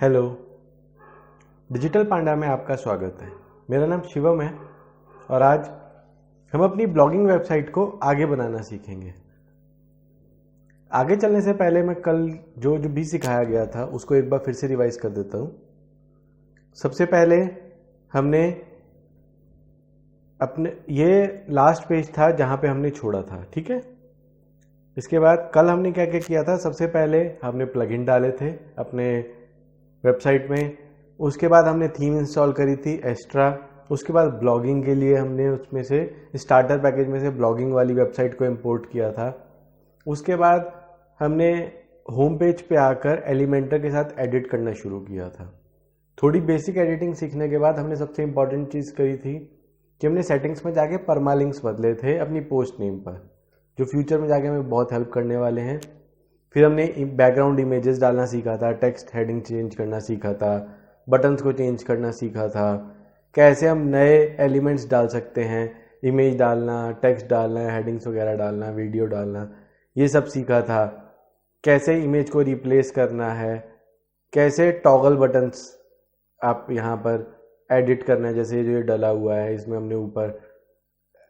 Hello, digital पांडा में आपका स्वागत है। मेरा नाम शिवम है और आज हम अपनी ब्लॉगिंग वेबसाइट को आगे बनाना सीखेंगे। आगे चलने से पहले मैं कल जो भी सिखाया गया था उसको एक बार फिर से रिवाइज कर देता हूँ। सबसे पहले हमने अपने ये लास्ट पेज था जहाँ पे हमने छोड़ा था, ठीक है। इसके बाद कल हमने क्या क्या किया था। सबसे पहले हमने प्लगइन डाले थे अपने वेबसाइट में। उसके बाद हमने थीम इंस्टॉल करी थी एक्स्ट्रा। उसके बाद ब्लॉगिंग के लिए हमने उसमें से स्टार्टर पैकेज में से ब्लॉगिंग वाली वेबसाइट को इंपोर्ट किया था। उसके बाद हमने होम पेज पे आकर एलिमेंटर के साथ एडिट करना शुरू किया था। थोड़ी बेसिक एडिटिंग सीखने के बाद हमने सबसे इंपॉर्टेंट चीज़ करी थी कि हमने सेटिंग्स में जाके परमालिंक्स बदले थे अपनी पोस्ट नेम पर, जो फ्यूचर में जाके हमें बहुत हेल्प करने वाले हैं। फिर हमने बैकग्राउंड इमेजेस डालना सीखा था, टेक्स्ट हेडिंग चेंज करना सीखा था, बटन्स को चेंज करना सीखा था, कैसे हम नए एलिमेंट्स डाल सकते हैं, इमेज डालना, टेक्स्ट डालना, हेडिंग्स वगैरह डालना, वीडियो डालना, ये सब सीखा था। कैसे इमेज को रिप्लेस करना है, कैसे टॉगल बटन्स आप यहाँ पर एडिट करना है, जैसे जो ये डला हुआ है इसमें हमने ऊपर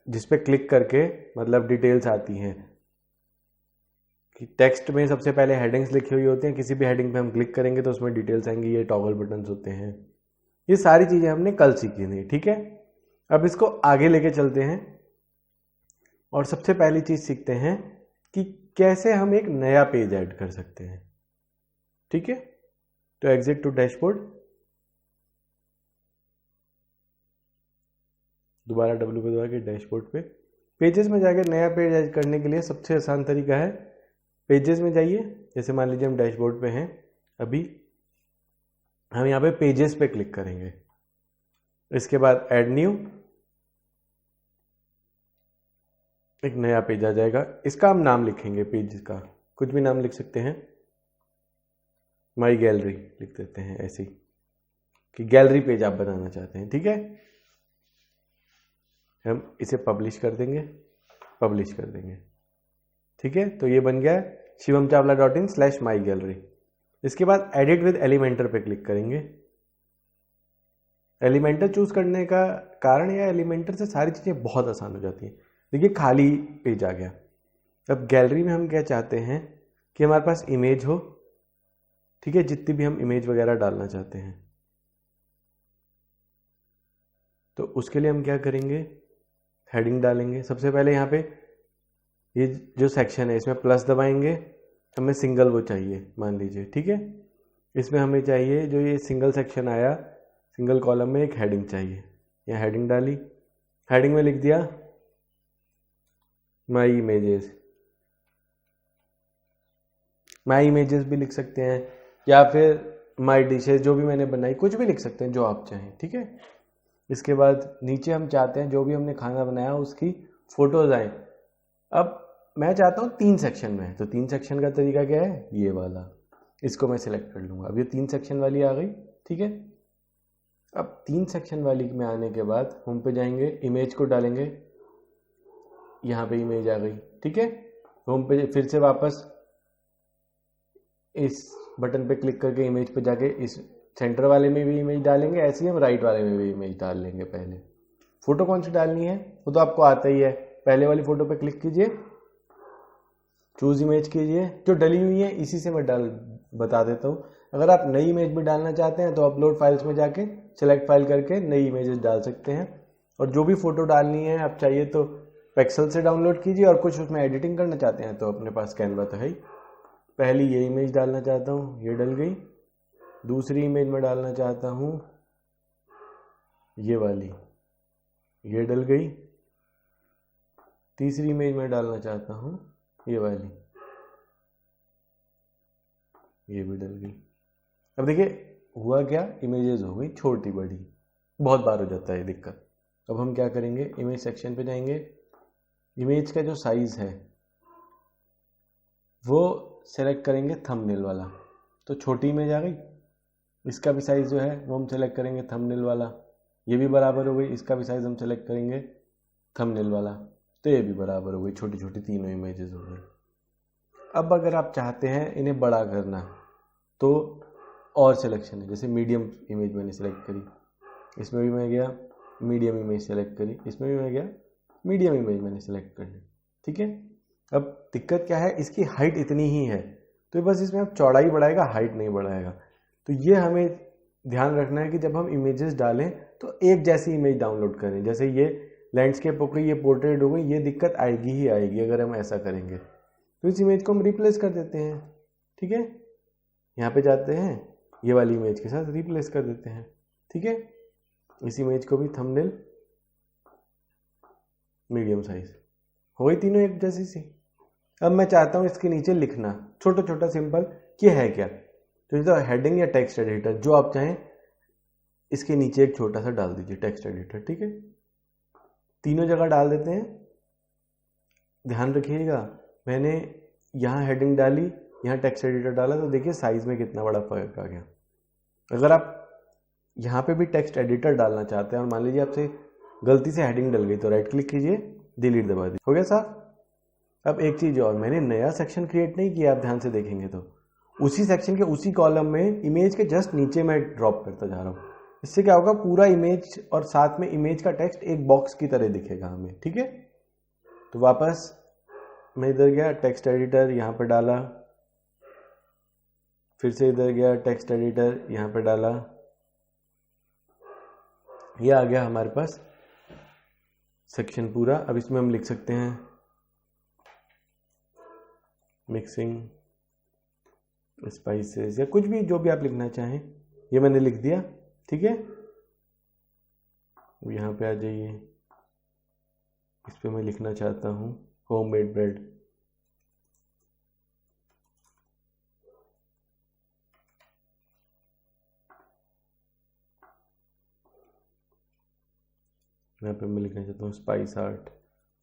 जिस पे क्लिक करके मतलब डिटेल्स आती हैं कि टेक्स्ट में सबसे पहले हेडिंग्स लिखी हुई होती हैं, किसी भी हेडिंग पे हम क्लिक करेंगे तो उसमें डिटेल्स आएंगी, ये टॉगल बटन्स होते हैं। ये सारी चीज़ें हमने कल सीखी थी, ठीक है। अब इसको आगे लेके चलते हैं और सबसे पहली चीज़ सीखते हैं कि कैसे हम एक नया पेज ऐड कर सकते हैं, ठीक है। तो एग्जिट टू डैशबोर्ड, दोबारा डब्ल्यू पे दबा के डैशबोर्ड पे पेजेस में जाकर नया पेज ऐड करने के लिए सबसे आसान तरीका है पेजेस में जाइए। जैसे मान लीजिए हम डैशबोर्ड पे हैं, अभी हम यहाँ पे पेजेस पे क्लिक करेंगे। इसके बाद ऐड न्यू, एक नया पेज आ जाएगा। इसका हम नाम लिखेंगे, पेज का कुछ भी नाम लिख सकते हैं, माई गैलरी लिख देते हैं ऐसे ही कि गैलरी पेज आप बनाना चाहते हैं, ठीक है। हम इसे पब्लिश कर देंगे, ठीक है। तो ये बन गया shivamchawla.in/mygallary। इसके बाद एडिट विद एलिमेंटर पे क्लिक करेंगे। एलिमेंटर चूज करने का कारण यह, एलिमेंटर से सारी चीज़ें बहुत आसान हो जाती हैं। देखिए खाली पेज आ गया। अब गैलरी में हम क्या चाहते हैं कि हमारे पास इमेज हो, ठीक है, जितनी भी हम इमेज वगैरह डालना चाहते हैं। तो उसके लिए हम क्या करेंगे, हेडिंग डालेंगे। सबसे पहले यहाँ पे ये जो सेक्शन है इसमें प्लस दबाएंगे, हमें सिंगल वो चाहिए मान लीजिए, ठीक है। इसमें हमें चाहिए जो ये सिंगल सेक्शन आया, सिंगल कॉलम में एक हेडिंग चाहिए। यहाँ हेडिंग डाली, हेडिंग में लिख दिया माई इमेजेस भी लिख सकते हैं, या फिर माई डिशेज, जो भी मैंने बनाई, कुछ भी लिख सकते हैं जो आप चाहें, ठीक है। इसके बाद नीचे हम चाहते हैं जो भी हमने खाना बनाया उसकी फोटोज आए। अब मैं चाहता हूँ 3 सेक्शन में, तो 3 सेक्शन का तरीका क्या है, ये वाला, इसको मैं सिलेक्ट कर लूँगा। अब ये 3 सेक्शन वाली आ गई, ठीक है। अब 3 सेक्शन वाली में आने के बाद होम पे जाएंगे, इमेज को डालेंगे, यहाँ पे इमेज आ गई, ठीक है। होम पे फिर से वापस इस बटन पे क्लिक करके इमेज पे जाके इस सेंटर वाले में भी इमेज डालेंगे, ऐसे ही हम राइट वाले में भी इमेज डाल लेंगे। पहले फोटो कौन सी डालनी है वो तो आपको आता ही है। पहले वाली फोटो पे क्लिक कीजिए, चूज इमेज कीजिए, जो डली हुई है इसी से मैं बता देता हूँ। अगर आप नई इमेज भी डालना चाहते हैं तो अपलोड फाइल्स में जाके सेलेक्ट फाइल करके नई इमेजेस डाल सकते हैं। और जो भी फोटो डालनी है आप चाहिए तो पिक्सल से डाउनलोड कीजिए, और कुछ उसमें एडिटिंग करना चाहते हैं तो अपने पास कैनवा तो है ही। पहली ये इमेज डालना चाहता हूँ, ये डल गई। दूसरी इमेज में डालना चाहता हूँ ये वाली, ये डल गई। तीसरी इमेज में डालना चाहता हूँ ये वाली, ये भी डल गई। अब देखिए हुआ क्या, इमेजेस हो गई छोटी बड़ी, बहुत बार हो जाता है दिक्कत। अब हम क्या करेंगे, इमेज सेक्शन पे जाएंगे, इमेज का जो साइज है वो सेलेक्ट करेंगे थंबनेल वाला, तो छोटी इमेज आ गई। इसका भी साइज जो है वो हम सेलेक्ट करेंगे थंबनेल वाला, ये भी बराबर हो गई। इसका भी साइज हम सेलेक्ट करेंगे थंबनेल वाला, तो ये भी बराबर हो गई, छोटी छोटी तीनों इमेजेस हो गई। अब अगर आप चाहते हैं इन्हें बड़ा करना तो और सिलेक्शन है, जैसे मीडियम इमेज मैंने सेलेक्ट करी, इसमें भी मैं गया मीडियम इमेज सेलेक्ट करी, इसमें भी मैं गया मीडियम इमेज मैंने सेलेक्ट कर ली, ठीक है। अब दिक्कत क्या है, इसकी हाइट इतनी ही है, तो बस इसमें अब चौड़ाई बढ़ाएगा, हाइट नहीं बढ़ाएगा। तो ये हमें ध्यान रखना है कि जब हम इमेजेस डालें तो एक जैसी इमेज डाउनलोड करें। जैसे ये लैंडस्केप हो गई, ये पोर्ट्रेट हो गई, ये दिक्कत आएगी ही आएगी अगर हम ऐसा करेंगे। तो इस इमेज को हम रिप्लेस कर देते हैं, ठीक है। यहाँ पे जाते हैं, ये वाली इमेज के साथ रिप्लेस कर देते हैं, ठीक है। इस इमेज को भी थंबनेल मीडियम साइज हो गई, तीनों एक जैसी सी। अब मैं चाहता हूँ इसके नीचे लिखना छोटा छोटा सिंपल कि है क्या, तो हेडिंग या टेक्स्ट एडिटर जो आप चाहें, इसके नीचे एक छोटा सा डाल दीजिए टेक्स्ट एडिटर, ठीक है। तीनों जगह डाल देते हैं। ध्यान रखिएगा, मैंने यहाँ हेडिंग डाली, यहाँ टेक्स्ट एडिटर डाला, तो देखिए साइज में कितना बड़ा फर्क आ गया। अगर आप यहाँ पे भी टेक्स्ट एडिटर डालना चाहते हैं और मान लीजिए आपसे गलती से हेडिंग डल गई, तो राइट क्लिक कीजिए, डिलीट दबा दीजिए, हो गया साहब। अब एक चीज और, मैंने नया सेक्शन क्रिएट नहीं किया, आप ध्यान से देखेंगे तो उसी सेक्शन के उसी कॉलम में इमेज के जस्ट नीचे मैं ड्रॉप करता जा रहा हूँ। इससे क्या होगा, पूरा इमेज और साथ में इमेज का टेक्स्ट एक बॉक्स की तरह दिखेगा हमें, ठीक है। तो वापस मैं इधर गया, टेक्स्ट एडिटर यहाँ पे डाला, फिर से इधर गया, टेक्स्ट एडिटर यहाँ पे डाला, ये आ गया हमारे पास सेक्शन पूरा। अब इसमें हम लिख सकते हैं मिक्सिंग स्पाइसेस या कुछ भी, जो भी आप लिखना चाहें, ये मैंने लिख दिया, ठीक है। यहाँ पे आ जाइए, इस पे मैं लिखना चाहता हूँ होममेड ब्रेड, यहाँ पे मैं लिखना चाहता हूँ स्पाइस आर्ट।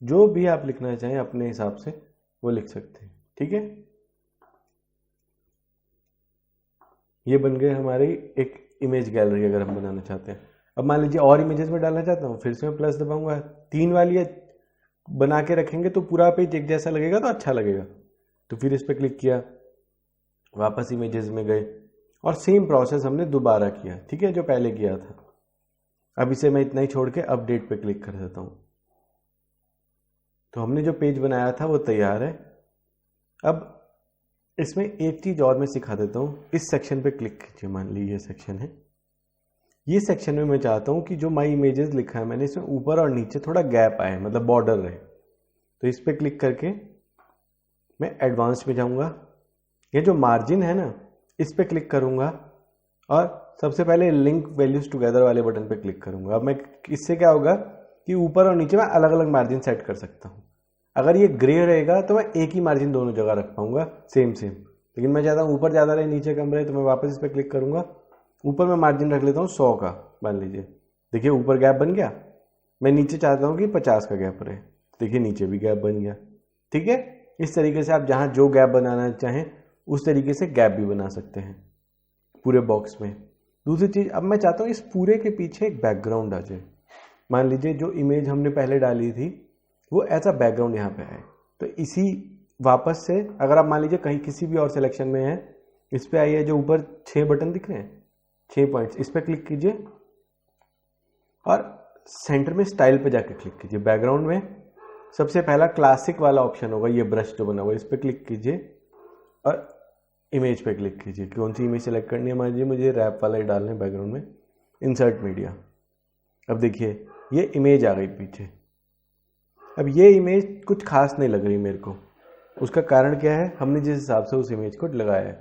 जो भी आप लिखना चाहें अपने हिसाब से वो लिख सकते हैं, ठीक है। ये बन गए हमारी एक इमेज गैलरी अगर हम बनाना चाहते हैं। अब मान लीजिए और इमेजेस में डालना चाहता हूँ, फिर से मैं प्लस दबाऊंगा, 3 वाली बना के रखेंगे तो पूरा पेज एक जैसा लगेगा, तो अच्छा लगेगा। तो फिर इस पर क्लिक किया, वापस इमेजेस में गए और सेम प्रोसेस हमने दोबारा किया, ठीक है, जो पहले किया था। अब इसे मैं इतना ही छोड़ के अपडेट पे क्लिक कर देता हूँ, तो हमने जो पेज बनाया था वो तैयार है। अब इसमें एक चीज और मैं सिखा देता हूँ, इस सेक्शन पे क्लिक कीजिए, मान लीजिए ये सेक्शन है, ये सेक्शन में मैं चाहता हूँ कि जो माई इमेजेस लिखा है मैंने, इसमें ऊपर और नीचे थोड़ा गैप आए, मतलब बॉर्डर रहे। तो इस पे क्लिक करके मैं एडवांस में जाऊंगा, ये जो मार्जिन है ना, इस पे क्लिक करूंगा और सबसे पहले लिंक वैल्यूज टुगेदर वाले बटन पे क्लिक करूंगा। अब मैं इससे क्या होगा कि ऊपर और नीचे मैं अलग अलग मार्जिन सेट कर सकता हूँ। अगर ये ग्रे रहेगा तो मैं एक ही मार्जिन दोनों जगह रख पाऊंगा सेम, लेकिन मैं चाहता हूँ ऊपर ज़्यादा रहे नीचे कम रहे, तो मैं वापस इस पर क्लिक करूंगा। ऊपर मैं मार्जिन रख लेता हूँ 100 का, मान लीजिए, देखिए ऊपर गैप बन गया। मैं नीचे चाहता हूँ कि 50 का गैप रहे, देखिए नीचे भी गैप बन गया, ठीक है। इस तरीके से आप जहाँ जो गैप बनाना चाहें उस तरीके से गैप भी बना सकते हैं पूरे बॉक्स में। दूसरी चीज़, अब मैं चाहता हूँ इस पूरे के पीछे एक बैकग्राउंड आ जाए। मान लीजिए जो इमेज हमने पहले डाली थी वो ऐसा बैकग्राउंड यहाँ पे आए, तो इसी वापस से अगर आप मान लीजिए कहीं किसी भी और सिलेक्शन में है, इस पे आइए, जो ऊपर 6 बटन दिख रहे हैं, 6 पॉइंट्स, इस पे क्लिक कीजिए और सेंटर में स्टाइल पे जाके क्लिक कीजिए। बैकग्राउंड में सबसे पहला क्लासिक वाला ऑप्शन होगा, ये ब्रश जो बना हुआ है, इस पे क्लिक कीजिए और इमेज पे क्लिक कीजिए। कौन सी इमेज सेलेक्ट करनी है, मान लीजिए मुझे रैप वाला ही डालना है बैकग्राउंड में, इंसर्ट मीडिया। अब देखिए ये इमेज आ गई पीछे। अब ये इमेज कुछ खास नहीं लग रही मेरे को, उसका कारण क्या है, हमने जिस हिसाब से उस इमेज को लगाया है।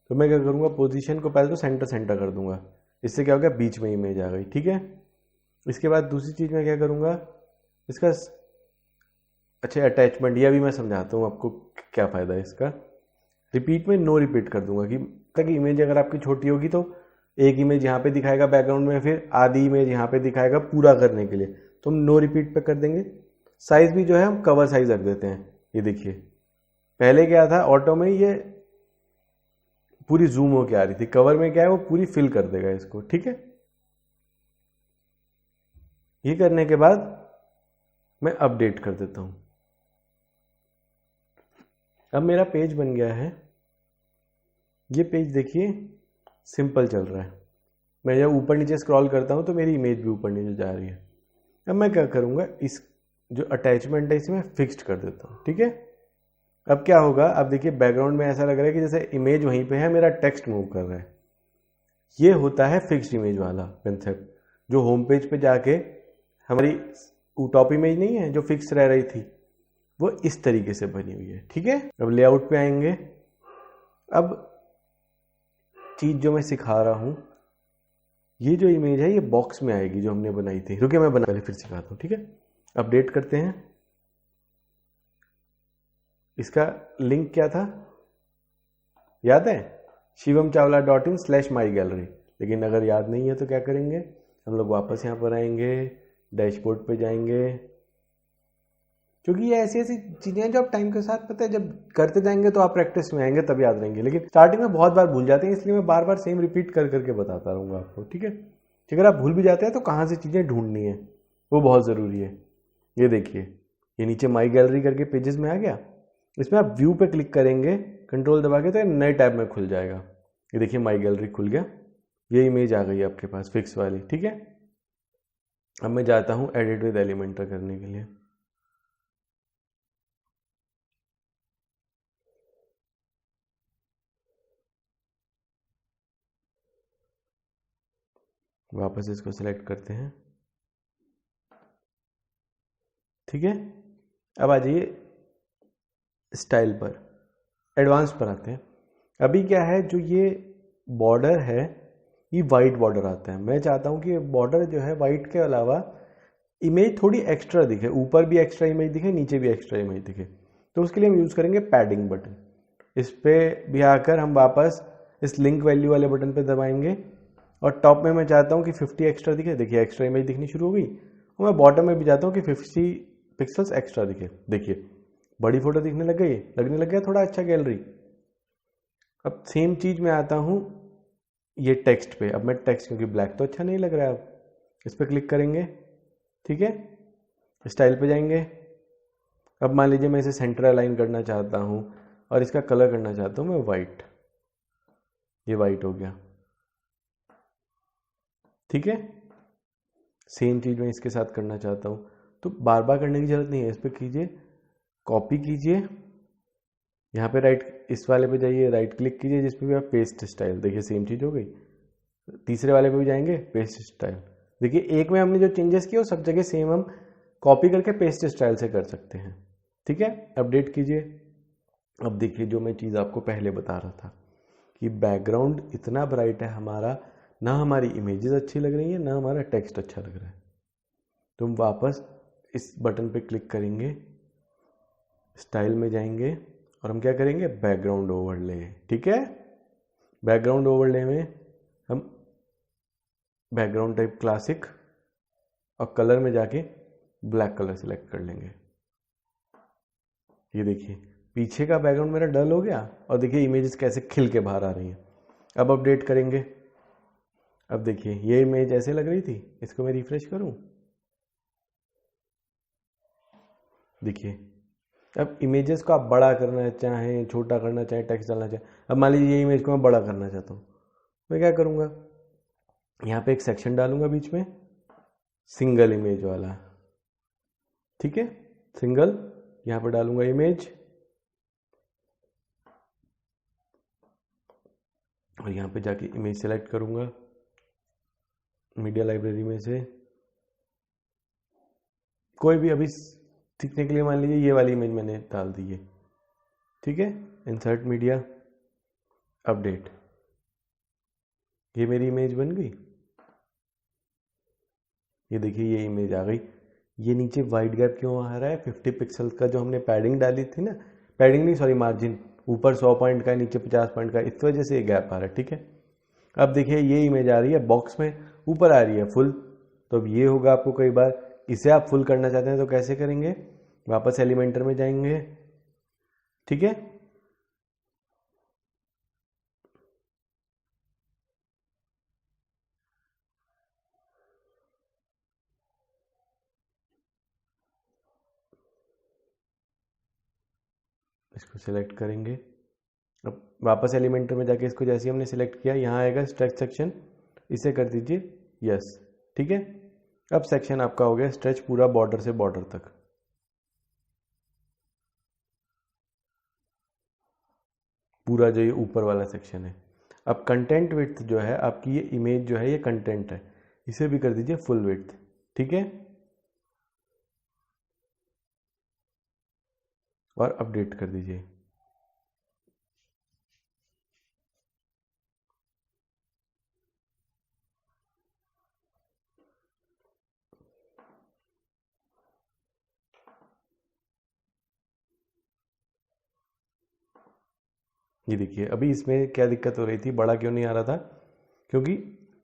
तो मैं क्या करूँगा, पोजीशन को पहले तो सेंटर कर दूंगा, इससे क्या हो गया, बीच में इमेज आ गई, ठीक है। इसके बाद दूसरी चीज़ मैं क्या करूँगा, इसका अच्छा अटैचमेंट, यह भी मैं समझाता हूँ आपको क्या फ़ायदा है इसका। रिपीट में नो रिपीट कर दूंगा कि ताकि इमेज अगर आपकी छोटी होगी तो एक इमेज यहाँ पे दिखाएगा बैकग्राउंड में, फिर आधी इमेज यहाँ पे दिखाएगा पूरा करने के लिए, तो हम नो रिपीट पे कर देंगे। साइज भी जो है हम कवर साइज रख देते हैं। ये देखिए पहले क्या था, ऑटो में ये पूरी जूम होके आ रही थी, कवर में क्या है वो पूरी फिल कर देगा इसको, ठीक है। ये करने के बाद मैं अपडेट कर देता हूं। अब मेरा पेज बन गया है। ये पेज देखिए सिंपल चल रहा है। मैं जब ऊपर नीचे स्क्रॉल करता हूँ तो मेरी इमेज भी ऊपर नीचे जा रही है। अब मैं क्या करूँगा, इस जो अटैचमेंट है इसमें फिक्स्ड कर देता हूँ, ठीक है। अब क्या होगा, अब देखिए बैकग्राउंड में ऐसा लग रहा है कि जैसे इमेज वहीं पे है, मेरा टेक्स्ट मूव कर रहा है। ये होता है फिक्स्ड इमेज वाला कंसेप्ट, जो होम पेज पे जाके हमारी टॉप इमेज नहीं है जो फिक्स रह रही थी, वो इस तरीके से बनी हुई है, ठीक है। अब लेआउट पे आएंगे। अब चीज जो मैं सिखा रहा हूं, ये जो इमेज है ये बॉक्स में आएगी जो हमने बनाई थी। रुकिए मैं बना पहले फिर सिखाता हूं, ठीक है। अपडेट करते हैं। इसका लिंक क्या था, याद है? shivam.chawla.in/mygallery। लेकिन अगर याद नहीं है तो क्या करेंगे, हम लोग वापस यहाँ पर आएंगे, डैशबोर्ड पे जाएंगे, क्योंकि ये ऐसी ऐसी चीजें हैं जो आप टाइम के साथ पता है जब करते जाएंगे तो आप प्रैक्टिस में आएंगे तब याद रहेंगे, लेकिन स्टार्टिंग में बहुत बार भूल जाते हैं, इसलिए मैं बार बार सेम रिपीट कर करके बताता रहूंगा आपको, ठीक है। अगर आप भूल भी जाते हैं तो कहाँ से चीजें ढूंढनी है वो बहुत जरूरी है। ये देखिए, ये नीचे माई गैलरी करके पेजेस में आ गया। इसमें आप व्यू पे क्लिक करेंगे कंट्रोल दबा के तो नए टैब में खुल जाएगा। ये देखिए माई गैलरी खुल गया, ये इमेज आ गई आपके पास फिक्स वाली, ठीक है। अब मैं जाता हूँ एडिट विद एलिमेंटर करने के लिए। वापस इसको सिलेक्ट करते हैं, ठीक है। अब आ जाइए स्टाइल पर, एडवांस पर आते हैं। अभी क्या है, जो ये बॉर्डर है ये वाइट बॉर्डर आता है। मैं चाहता हूं कि बॉर्डर जो है वाइट के अलावा इमेज थोड़ी एक्स्ट्रा दिखे, ऊपर भी एक्स्ट्रा इमेज दिखे, नीचे भी एक्स्ट्रा इमेज दिखे। तो उसके लिए हम यूज करेंगे पैडिंग बटन। इस पे भी आकर हम वापस इस लिंक वैल्यू वाले बटन पे दबाएंगे और टॉप में मैं चाहता हूं कि 50 एक्स्ट्रा दिखे। देखिए एक्स्ट्रा इमेज दिखनी शुरू हो गई। और मैं बॉटम में भी चाहता हूं कि 50 पिक्सल्स एक्स्ट्रा दिखे। देखिए बड़ी फोटो दिखने लग गई, लगने लग गया थोड़ा अच्छा गैलरी। अब सेम चीज में आता हूं ये टेक्स्ट पे। अब मैं टेक्स्ट, क्योंकि ब्लैक तो अच्छा नहीं लग रहा है, अब इस पर क्लिक करेंगे, ठीक है। स्टाइल पे जाएंगे। अब मान लीजिए मैं इसे सेंटर अलाइन करना चाहता हूं और इसका कलर करना चाहता हूं मैं वाइट। ये वाइट हो गया, ठीक है। सेम चीज मैं इसके साथ करना चाहता हूं, तो बार बार करने की जरूरत नहीं है। इस पर कीजिए, कॉपी कीजिए, यहाँ पे राइट, इस वाले पे जाइए, राइट क्लिक कीजिए जिस पे भी आप पेस्ट स्टाइल। देखिए सेम चीज हो गई। तीसरे वाले पे भी जाएंगे, पेस्ट स्टाइल। देखिए एक में हमने जो चेंजेस किए वो सब जगह सेम हम कॉपी करके पेस्ट स्टाइल से कर सकते हैं, ठीक है। अपडेट कीजिए। अब देखिए जो मैं चीज़ आपको पहले बता रहा था कि बैकग्राउंड इतना ब्राइट है हमारा, ना हमारी इमेजेस अच्छी लग रही है ना हमारा टेक्स्ट अच्छा लग रहा है। तो हम वापस इस बटन पे क्लिक करेंगे, स्टाइल में जाएंगे और हम क्या करेंगे, बैकग्राउंड ओवरले, ठीक है। बैकग्राउंड ओवरले में हम बैकग्राउंड टाइप क्लासिक और कलर में जाके ब्लैक कलर सेलेक्ट कर लेंगे। ये देखिए पीछे का बैकग्राउंड मेरा डल हो गया और देखिए इमेजेस कैसे खिल के बाहर आ रही हैं। अब अपडेट करेंगे। अब देखिए ये इमेज ऐसे लग रही थी, इसको मैं रिफ्रेश करूं, देखिए अब इमेजेस को आप बड़ा करना चाहें, छोटा करना चाहें, टेक्स्ट डालना चाहें। अब मान लीजिए ये इमेज को मैं बड़ा करना चाहता हूँ, मैं क्या करूँगा, यहाँ पे एक सेक्शन डालूंगा बीच में, सिंगल इमेज वाला, ठीक है। सिंगल, यहाँ पर डालूंगा इमेज और यहाँ पे जाके इमेज सेलेक्ट करूंगा मीडिया लाइब्रेरी में से कोई भी। अभी सीखने के लिए मान लीजिए ये वाली इमेज मैंने डाल दी है, ठीक है। इंसर्ट मीडिया, अपडेट, ये मेरी इमेज बन गई। ये देखिए ये इमेज आ गई। ये नीचे वाइट गैप क्यों आ रहा है, 50 पिक्सल का जो हमने पैडिंग डाली थी ना, पैडिंग नहीं सॉरी मार्जिन, ऊपर 100 पॉइंट का नीचे 50 पॉइंट का, इस वजह से ये गैप आ रहा है, ठीक है। अब देखिए ये इमेज आ रही है बॉक्स में, ऊपर आ रही है फुल। तो अब ये होगा आपको कई बार, इसे आप फुल करना चाहते हैं तो कैसे करेंगे, वापस एलिमेंटर में जाएंगे, ठीक है। इसको सिलेक्ट करेंगे, अब वापस एलिमेंटर में जाके इसको जैसे ही हमने सिलेक्ट किया, यहाँ आएगा स्ट्रेच सेक्शन, इसे कर दीजिए यस। ठीक है, अब सेक्शन आपका हो गया स्ट्रेच पूरा बॉर्डर से बॉर्डर तक। पूरा जो ये ऊपर वाला सेक्शन है। अब कंटेंट विड्थ जो है आपकी, ये इमेज जो है ये कंटेंट है, इसे भी कर दीजिए फुल विड्थ। ठीक है, और अपडेट कर दीजिए। ये देखिए अभी इसमें क्या दिक्कत हो रही थी, बड़ा क्यों नहीं आ रहा था, क्योंकि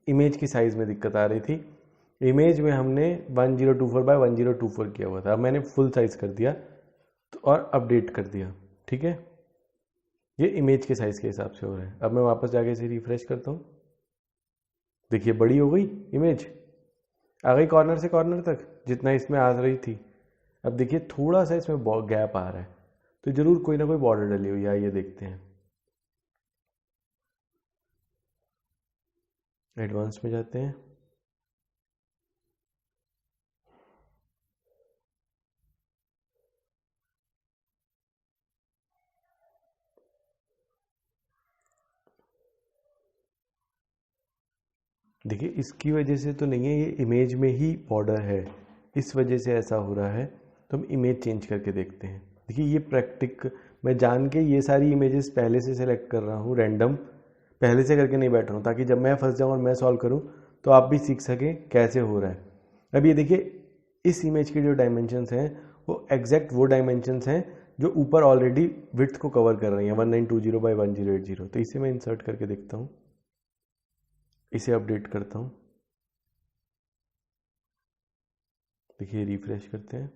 इमेज की साइज़ में दिक्कत आ रही थी। इमेज में हमने 1024 बाय 1024 किया हुआ था, अब मैंने फुल साइज़ कर दिया तो और अपडेट कर दिया। ठीक है, ये इमेज के साइज़ के हिसाब से हो रहा है। अब मैं वापस जाके इसे रिफ्रेश करता हूँ, देखिए बड़ी हो गई इमेज, आ गई कॉर्नर से कॉर्नर तक जितना इसमें आ रही थी। अब देखिए थोड़ा सा इसमें गैप आ रहा है, तो ज़रूर कोई ना कोई बॉर्डर डली हुई है, ये देखते हैं। एडवांस में जाते हैं, देखिए इसकी वजह से तो नहीं है, ये इमेज में ही बॉर्डर है, इस वजह से ऐसा हो रहा है। तो हम इमेज चेंज करके देखते हैं। देखिए ये प्रैक्टिक, मैं जान के ये सारी इमेजेस पहले से सिलेक्ट कर रहा हूँ, रैंडम पहले से करके नहीं बैठ रहा हूँ, ताकि जब मैं फंस जाऊँ और मैं सॉल्व करूँ तो आप भी सीख सकें कैसे हो रहा है। अब ये देखिए इस इमेज के जो डायमेंशंस हैं वो एग्जैक्ट वो डायमेंशंस हैं जो ऊपर ऑलरेडी विड्थ को कवर कर रही हैं, 1920 बाई 1080। तो इसे मैं इंसर्ट करके देखता हूँ, इसे अपडेट करता हूँ। देखिए रिफ्रेश करते हैं,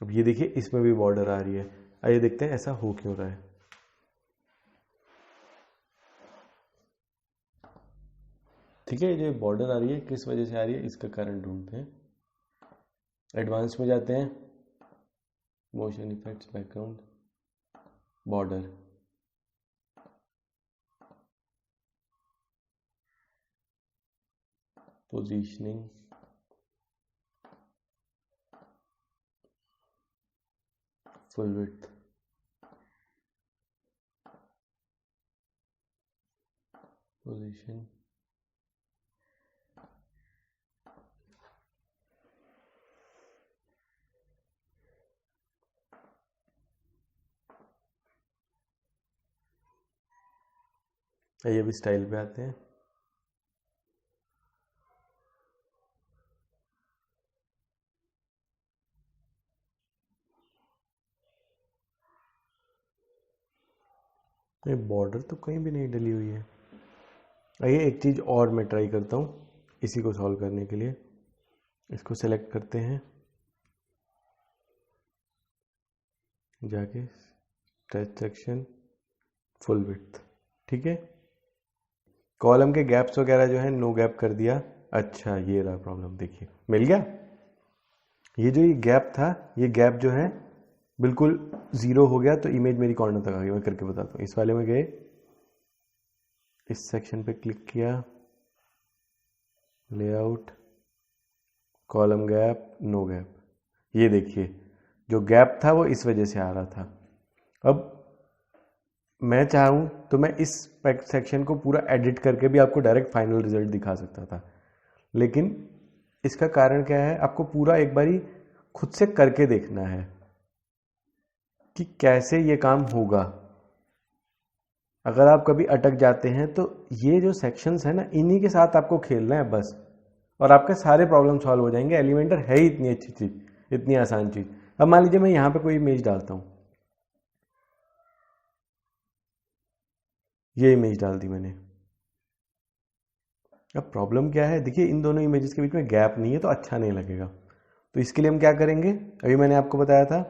अब ये देखिए इसमें भी बॉर्डर आ रही है। आइए देखते हैं ऐसा हो क्यों रहा है। ठीक है, ये बॉर्डर आ रही है किस वजह से आ रही है, इसका कारण ढूंढते हैं। एडवांस में जाते हैं, motion effects, background, border, positioning, full width, position, ये भी स्टाइल पे आते हैं। ये बॉर्डर तो कहीं भी नहीं डली हुई है। आइए एक चीज़ और मैं ट्राई करता हूँ इसी को सॉल्व करने के लिए। इसको सेलेक्ट करते हैं, जाके स्ट्रेच सेक्शन, फुल विड्थ। ठीक है, कॉलम के गैप्स वगैरह जो है नो गैप कर दिया। अच्छा ये रहा प्रॉब्लम, देखिए मिल गया। ये जो ये गैप था, ये गैप जो है बिल्कुल ज़ीरो हो गया, तो इमेज मेरी कॉर्नर तक आ गई। मैं करके बताता हूँ, इस वाले में गए, इस सेक्शन पे क्लिक किया, layout, column gap, no gap. ये देखिए जो गैप था वो इस वजह से आ रहा था। अब मैं चाहूँ तो मैं इस सेक्शन को पूरा एडिट करके भी आपको डायरेक्ट फाइनल रिजल्ट दिखा सकता था, लेकिन इसका कारण क्या है, आपको पूरा एक बारी खुद से करके देखना है कि कैसे ये काम होगा। अगर आप कभी अटक जाते हैं तो ये जो सेक्शंस है ना, इन्हीं के साथ आपको खेलना है बस, और आपके सारे प्रॉब्लम सॉल्व हो जाएंगे। एलिमेंटर है ही इतनी अच्छी चीज़, इतनी आसान चीज़। अब मान लीजिए मैं यहाँ पे कोई इमेज डालता हूँ, ये इमेज डाल दी मैंने। अब प्रॉब्लम क्या है, देखिए इन दोनों इमेजेस के बीच में गैप नहीं है तो अच्छा नहीं लगेगा। तो इसके लिए हम क्या करेंगे, अभी मैंने आपको बताया था,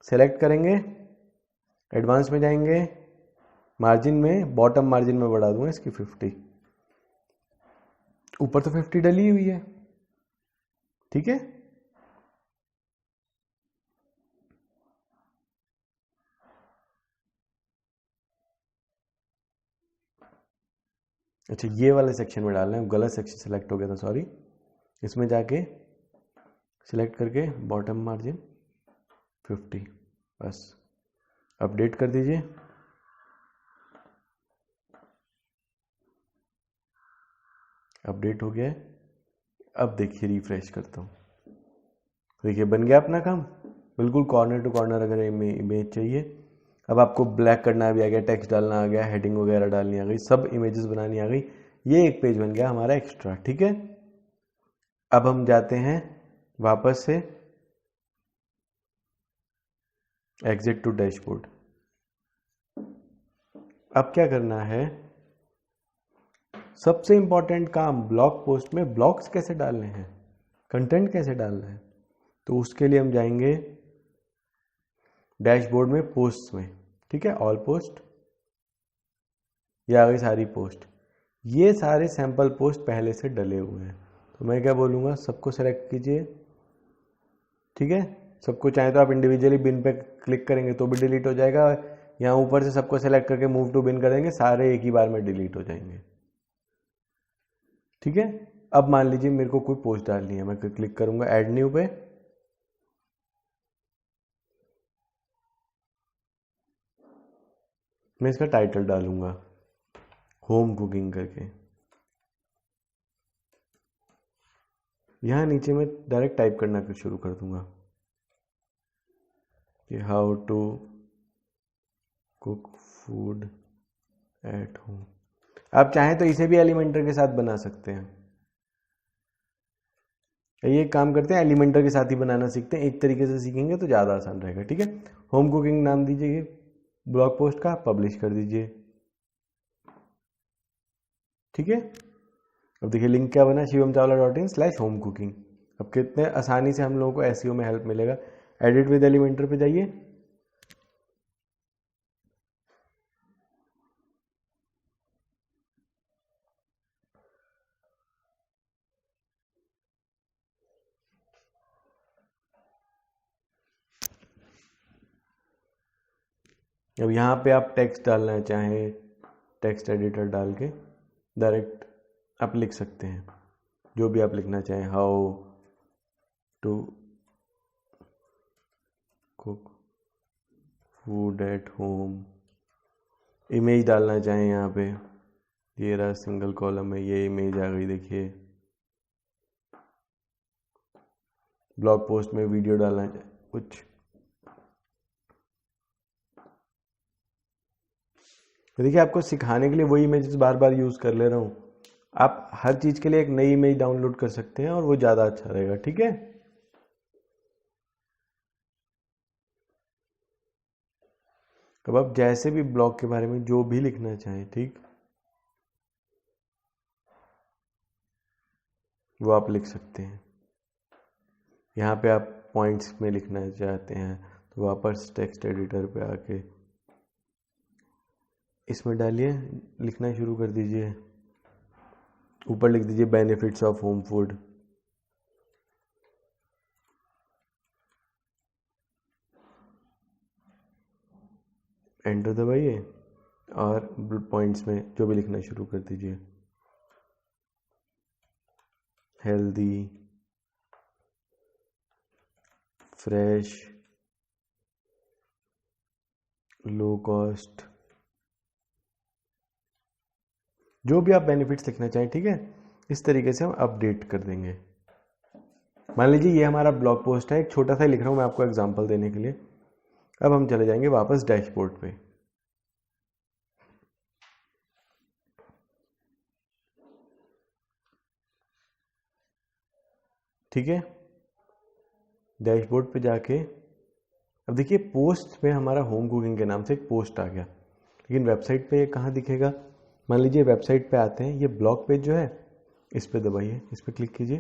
सेलेक्ट करेंगे, एडवांस में जाएंगे, मार्जिन में बॉटम मार्जिन में बढ़ा दूंगा इसकी 50, ऊपर तो 50 डली हुई है। ठीक है, अच्छा ये वाले सेक्शन में डालना है, गलत सेक्शन सेलेक्ट हो गया था, सॉरी। इसमें जाके सिलेक्ट करके बॉटम मार्जिन 50, बस अपडेट कर दीजिए। अपडेट हो गया है। अब देखिए रिफ्रेश करता हूँ, देखिए बन गया अपना काम बिल्कुल कॉर्नर टू कॉर्नर। अगर इमेज चाहिए, अब आपको ब्लैक करना भी आ गया, टेक्स्ट डालना आ गया, हेडिंग वगैरह डालनी आ गई, सब इमेजेस बनानी आ गई। ये एक पेज बन गया हमारा एक्स्ट्रा, ठीक है। अब हम जाते हैं वापस से एग्जिट टू डैशबोर्ड। अब क्या करना है, सबसे इंपॉर्टेंट काम ब्लॉग पोस्ट में ब्लॉग्स कैसे डालने हैं, कंटेंट कैसे डालना है। तो उसके लिए हम जाएंगे डैशबोर्ड में पोस्ट में, ठीक है, ऑल पोस्ट, ये आ गई सारी पोस्ट। ये सारे सैंपल पोस्ट पहले से डले हुए हैं, तो मैं क्या बोलूँगा, सबको सेलेक्ट कीजिए, ठीक है। सबको चाहे तो आप इंडिविजुअली बिन पे क्लिक करेंगे तो भी डिलीट हो जाएगा, यहाँ ऊपर से सबको सेलेक्ट करके मूव टू बिन करेंगे, सारे एक ही बार में डिलीट हो जाएंगे, ठीक है। अब मान लीजिए मेरे को कोई पोस्ट डालनी है, मैं क्लिक करूंगा ऐड न्यू पे, मैं इसका टाइटल डालूंगा होम कुकिंग करके। यहाँ नीचे मैं डायरेक्ट टाइप करना शुरू कर दूंगा कि how to cook food at home. आप चाहें तो इसे भी एलिमेंटर के साथ बना सकते हैं। ये काम करते हैं, एलिमेंटर के साथ ही बनाना सीखते हैं, एक तरीके से सीखेंगे तो ज़्यादा आसान रहेगा, ठीक है। होम कुकिंग नाम दीजिए ब्लॉग पोस्ट का, पब्लिश कर दीजिए, ठीक है। अब देखिए लिंक क्या बना, shivam.in/home cooking। अब कितने आसानी से हम लोगों को एसईओ में हेल्प मिलेगा। एडिट विद एलिमेंटर पे जाइए, अब यहाँ पे आप टेक्स्ट डालना चाहें, टेक्स्ट एडिटर डाल के डायरेक्ट आप लिख सकते हैं जो भी आप लिखना चाहें, how to cook food at home. Image डालना चाहें यहाँ पे, ये रहा सिंगल कॉलम में, ये इमेज आ गई, देखिए। ब्लॉग पोस्ट में वीडियो डालना चाहे कुछ, देखिए आपको सिखाने के लिए वही इमेजेस बार बार यूज़ कर ले रहा हूँ। आप हर चीज़ के लिए एक नई इमेज डाउनलोड कर सकते हैं और वो ज़्यादा अच्छा रहेगा, ठीक है। अब आप जैसे भी ब्लॉग के बारे में जो भी लिखना चाहें, ठीक, वो आप लिख सकते हैं। यहाँ पे आप पॉइंट्स में लिखना चाहते हैं तो वापस टेक्स्ट एडिटर पे आके इसमें डालिए, लिखना शुरू कर दीजिए। ऊपर लिख दीजिए benefits of home food, enter दबाइए और पॉइंट्स में जो भी लिखना शुरू कर दीजिए। हेल्दी, फ्रेश, लो कॉस्ट, जो भी आप बेनिफिट्स लिखना चाहें, ठीक है। इस तरीके से हम अपडेट कर देंगे। मान लीजिए ये हमारा ब्लॉग पोस्ट है, एक छोटा सा लिख रहा हूँ मैं आपको एग्जांपल देने के लिए। अब हम चले जाएंगे वापस डैशबोर्ड पे, ठीक है। डैशबोर्ड पे जाके अब देखिए पोस्ट में हमारा होम कुकिंग के नाम से एक पोस्ट आ गया, लेकिन वेबसाइट पे कहाँ दिखेगा। मान लीजिए वेबसाइट पे आते हैं, ये ब्लॉग पेज जो है इस पे दबाइए, इस पे क्लिक कीजिए,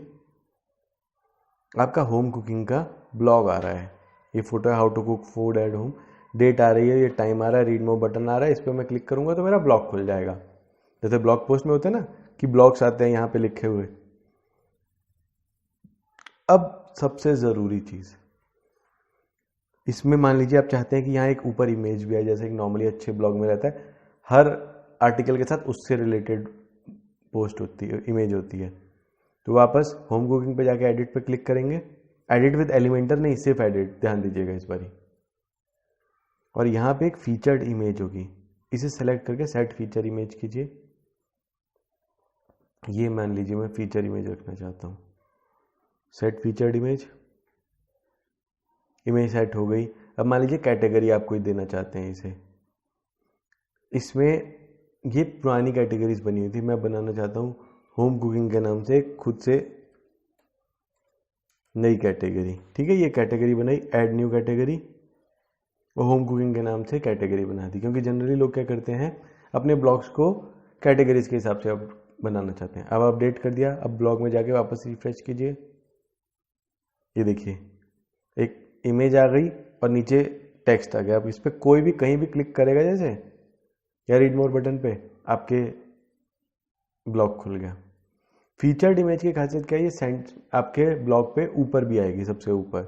आपका होम कुकिंग का ब्लॉग आ रहा है। ये फोटो है how to cook food at home, date आ रही है, ये टाइम आ रहा है, रीड मोर बटन आ रहा है, इस पर मैं क्लिक करूंगा तो मेरा ब्लॉग खुल जाएगा। जैसे ब्लॉग पोस्ट में होते हैं ना कि ब्लॉग्स आते हैं यहाँ पे लिखे हुए। अब सबसे ज़रूरी चीज़ इसमें, मान लीजिए आप चाहते हैं कि यहाँ एक ऊपर इमेज भी है, जैसे कि नॉर्मली अच्छे ब्लॉग में रहता है, हर आर्टिकल के साथ उससे रिलेटेड पोस्ट होती है, इमेज होती है। तो वापस होम कुकिंग पे जाके एडिट पे क्लिक करेंगे। एडिट विद एलिमेंटर नहीं, सिर्फ एडिट, ध्यान दीजिएगा इस बारी। और यहाँ पे एक फीचर्ड इमेज होगी, इसे सेलेक्ट करके सेट फीचर इमेज कीजिए। ये मान लीजिए मैं फीचर इमेज रखना चाहता हूँ। Set featured image, image set हो गई। अब मान लीजिए कैटेगरी आप कोई देना चाहते हैं इसे। इसमें ये पुरानी कैटेगरीज बनी हुई थी, मैं बनाना चाहता हूँ होम कुकिंग के नाम से खुद से नई कैटेगरी। ठीक है, ये कैटेगरी बनाई, ऐड न्यू कैटेगरी, और होम कुकिंग के नाम से कैटेगरी बना दी। क्योंकि जनरली लोग क्या करते हैं, अपने ब्लॉग्स को कैटेगरीज के हिसाब से अब बनाना चाहते हैं। अब अपडेट कर दिया, अब ब्लॉग में जाके वापस रिफ्रेश कीजिए। ये देखिए एक इमेज आ गई और नीचे टेक्स्ट आ गया। अब इस पर कोई भी कहीं भी क्लिक करेगा जैसे, या रीड मोर बटन पे, आपके ब्लॉग खुल गया। फीचर्ड इमेज की खासियत क्या है, ये सेंट आपके ब्लॉग पे ऊपर भी आएगी, सबसे ऊपर।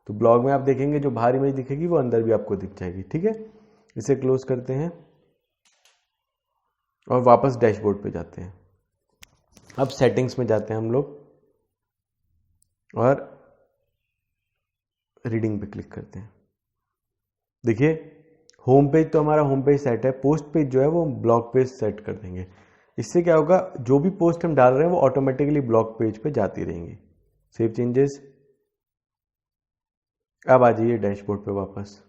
तो ब्लॉग में आप देखेंगे जो बाहर इमेज दिखेगी वो अंदर भी आपको दिख जाएगी। ठीक है, इसे क्लोज करते हैं और वापस डैशबोर्ड पे जाते हैं। अब सेटिंग्स में जाते हैं हम लोग और रीडिंग पे क्लिक करते हैं। देखिए होम पेज तो हमारा होम पेज सेट है, पोस्ट पेज जो है वो ब्लॉग पेज सेट कर देंगे। इससे क्या होगा, जो भी पोस्ट हम डाल रहे हैं वो ऑटोमेटिकली ब्लॉग पेज पे जाती रहेंगी। Save changes. अब आ जाइए डैशबोर्ड पे वापस।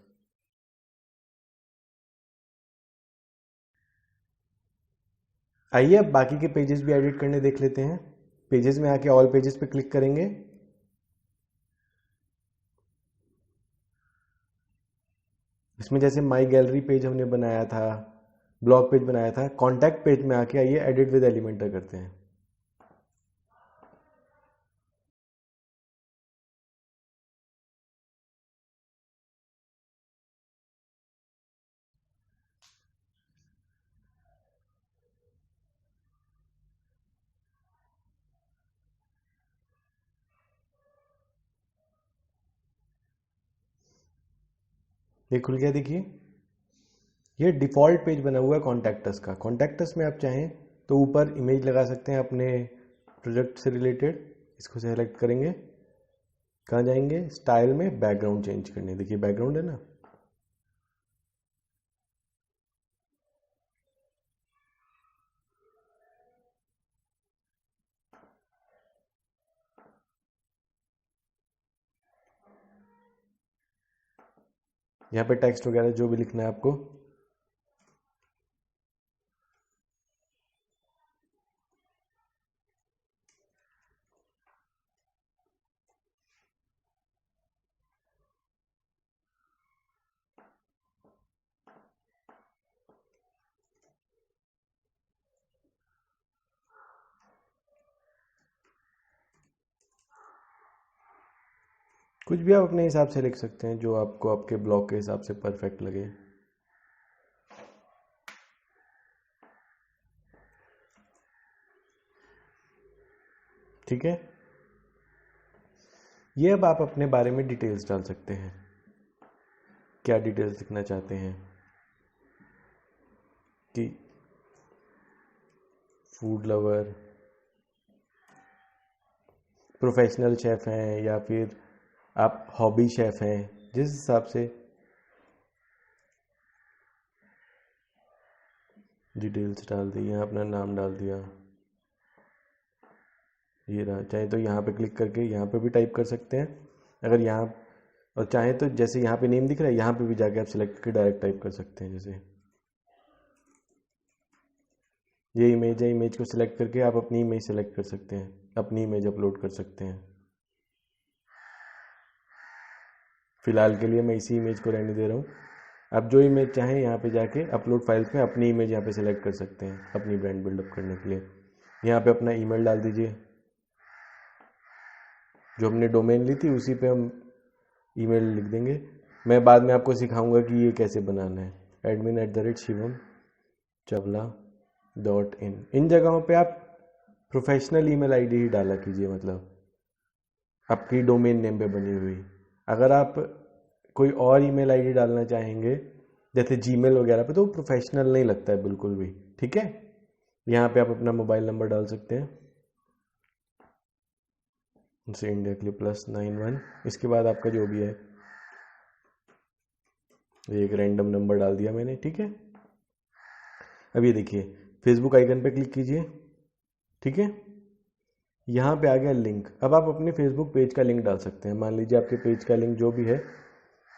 आइए अब बाकी के पेजेस भी एडिट करने देख लेते हैं। पेजेस में आके ऑल पेजेस पे क्लिक करेंगे। इसमें जैसे माई गैलरी पेज हमने बनाया था, ब्लॉग पेज बनाया था, कॉन्टैक्ट पेज में आके आइए एडिट विद एलिमेंटर करते हैं। ये खुल गया, देखिए ये डिफ़ॉल्ट पेज बना हुआ है कॉन्टैक्टस का। कॉन्टैक्टस में आप चाहें तो ऊपर इमेज लगा सकते हैं अपने प्रोजेक्ट से रिलेटेड। इसको सेलेक्ट करेंगे, कहाँ जाएंगे, स्टाइल में बैकग्राउंड चेंज करने। देखिए बैकग्राउंड है ना, यहाँ पे टेक्स्ट वगैरह जो भी लिखना है आपको। कुछ भी आप अपने हिसाब से लिख सकते हैं, जो आपको आपके ब्लॉग के हिसाब से परफेक्ट लगे। ठीक है, ये अब आप अपने बारे में डिटेल्स डाल सकते हैं। क्या डिटेल्स लिखना चाहते हैं कि फूड लवर, प्रोफेशनल शेफ हैं, या फिर आप हॉबी शेफ हैं, जिस हिसाब से डिटेल्स डाल दी। यहाँ अपना नाम डाल दिया, ये रहा। चाहे तो यहाँ पे क्लिक करके यहाँ पे भी टाइप कर सकते हैं अगर यहाँ, और चाहे तो जैसे यहाँ पे नेम दिख रहा है यहाँ पे भी जाके आप सिलेक्ट करके डायरेक्ट टाइप कर सकते हैं। जैसे ये इमेज है, इमेज को सिलेक्ट करके आप अपनी इमेज सेलेक्ट कर सकते हैं, अपनी इमेज अपलोड कर सकते हैं। फिलहाल के लिए मैं इसी इमेज को रहने दे रहा हूँ। आप जो इमेज चाहें यहाँ पे जाके अपलोड फाइल्स में अपनी इमेज यहाँ पे सेलेक्ट कर सकते हैं अपनी ब्रांड बिल्डअप करने के लिए। यहाँ पे अपना ईमेल डाल दीजिए, जो हमने डोमेन ली थी उसी पे हम ईमेल लिख देंगे। मैं बाद में आपको सिखाऊंगा कि ये कैसे बनाना है। admin@shivam.chavla.in, इन जगहों पे आप प्रोफेशनल ईमेल आईडी ही डाला कीजिए, मतलब आपकी डोमेन नेम पे बनी हुई। अगर आप कोई और ईमेल आईडी डालना चाहेंगे जैसे जीमेल वगैरह पे, तो प्रोफेशनल नहीं लगता है बिल्कुल भी। ठीक है, यहाँ पे आप अपना मोबाइल नंबर डाल सकते हैं, जैसे इंडिया के लिए +91। इसके बाद आपका जो भी है, एक रैंडम नंबर डाल दिया मैंने, ठीक है। अब ये देखिए फेसबुक आइकन पे क्लिक कीजिए, ठीक है। यहाँ पे आ गया लिंक। अब आप अपने फेसबुक पेज का लिंक डाल सकते हैं। मान लीजिए आपके पेज का लिंक जो भी है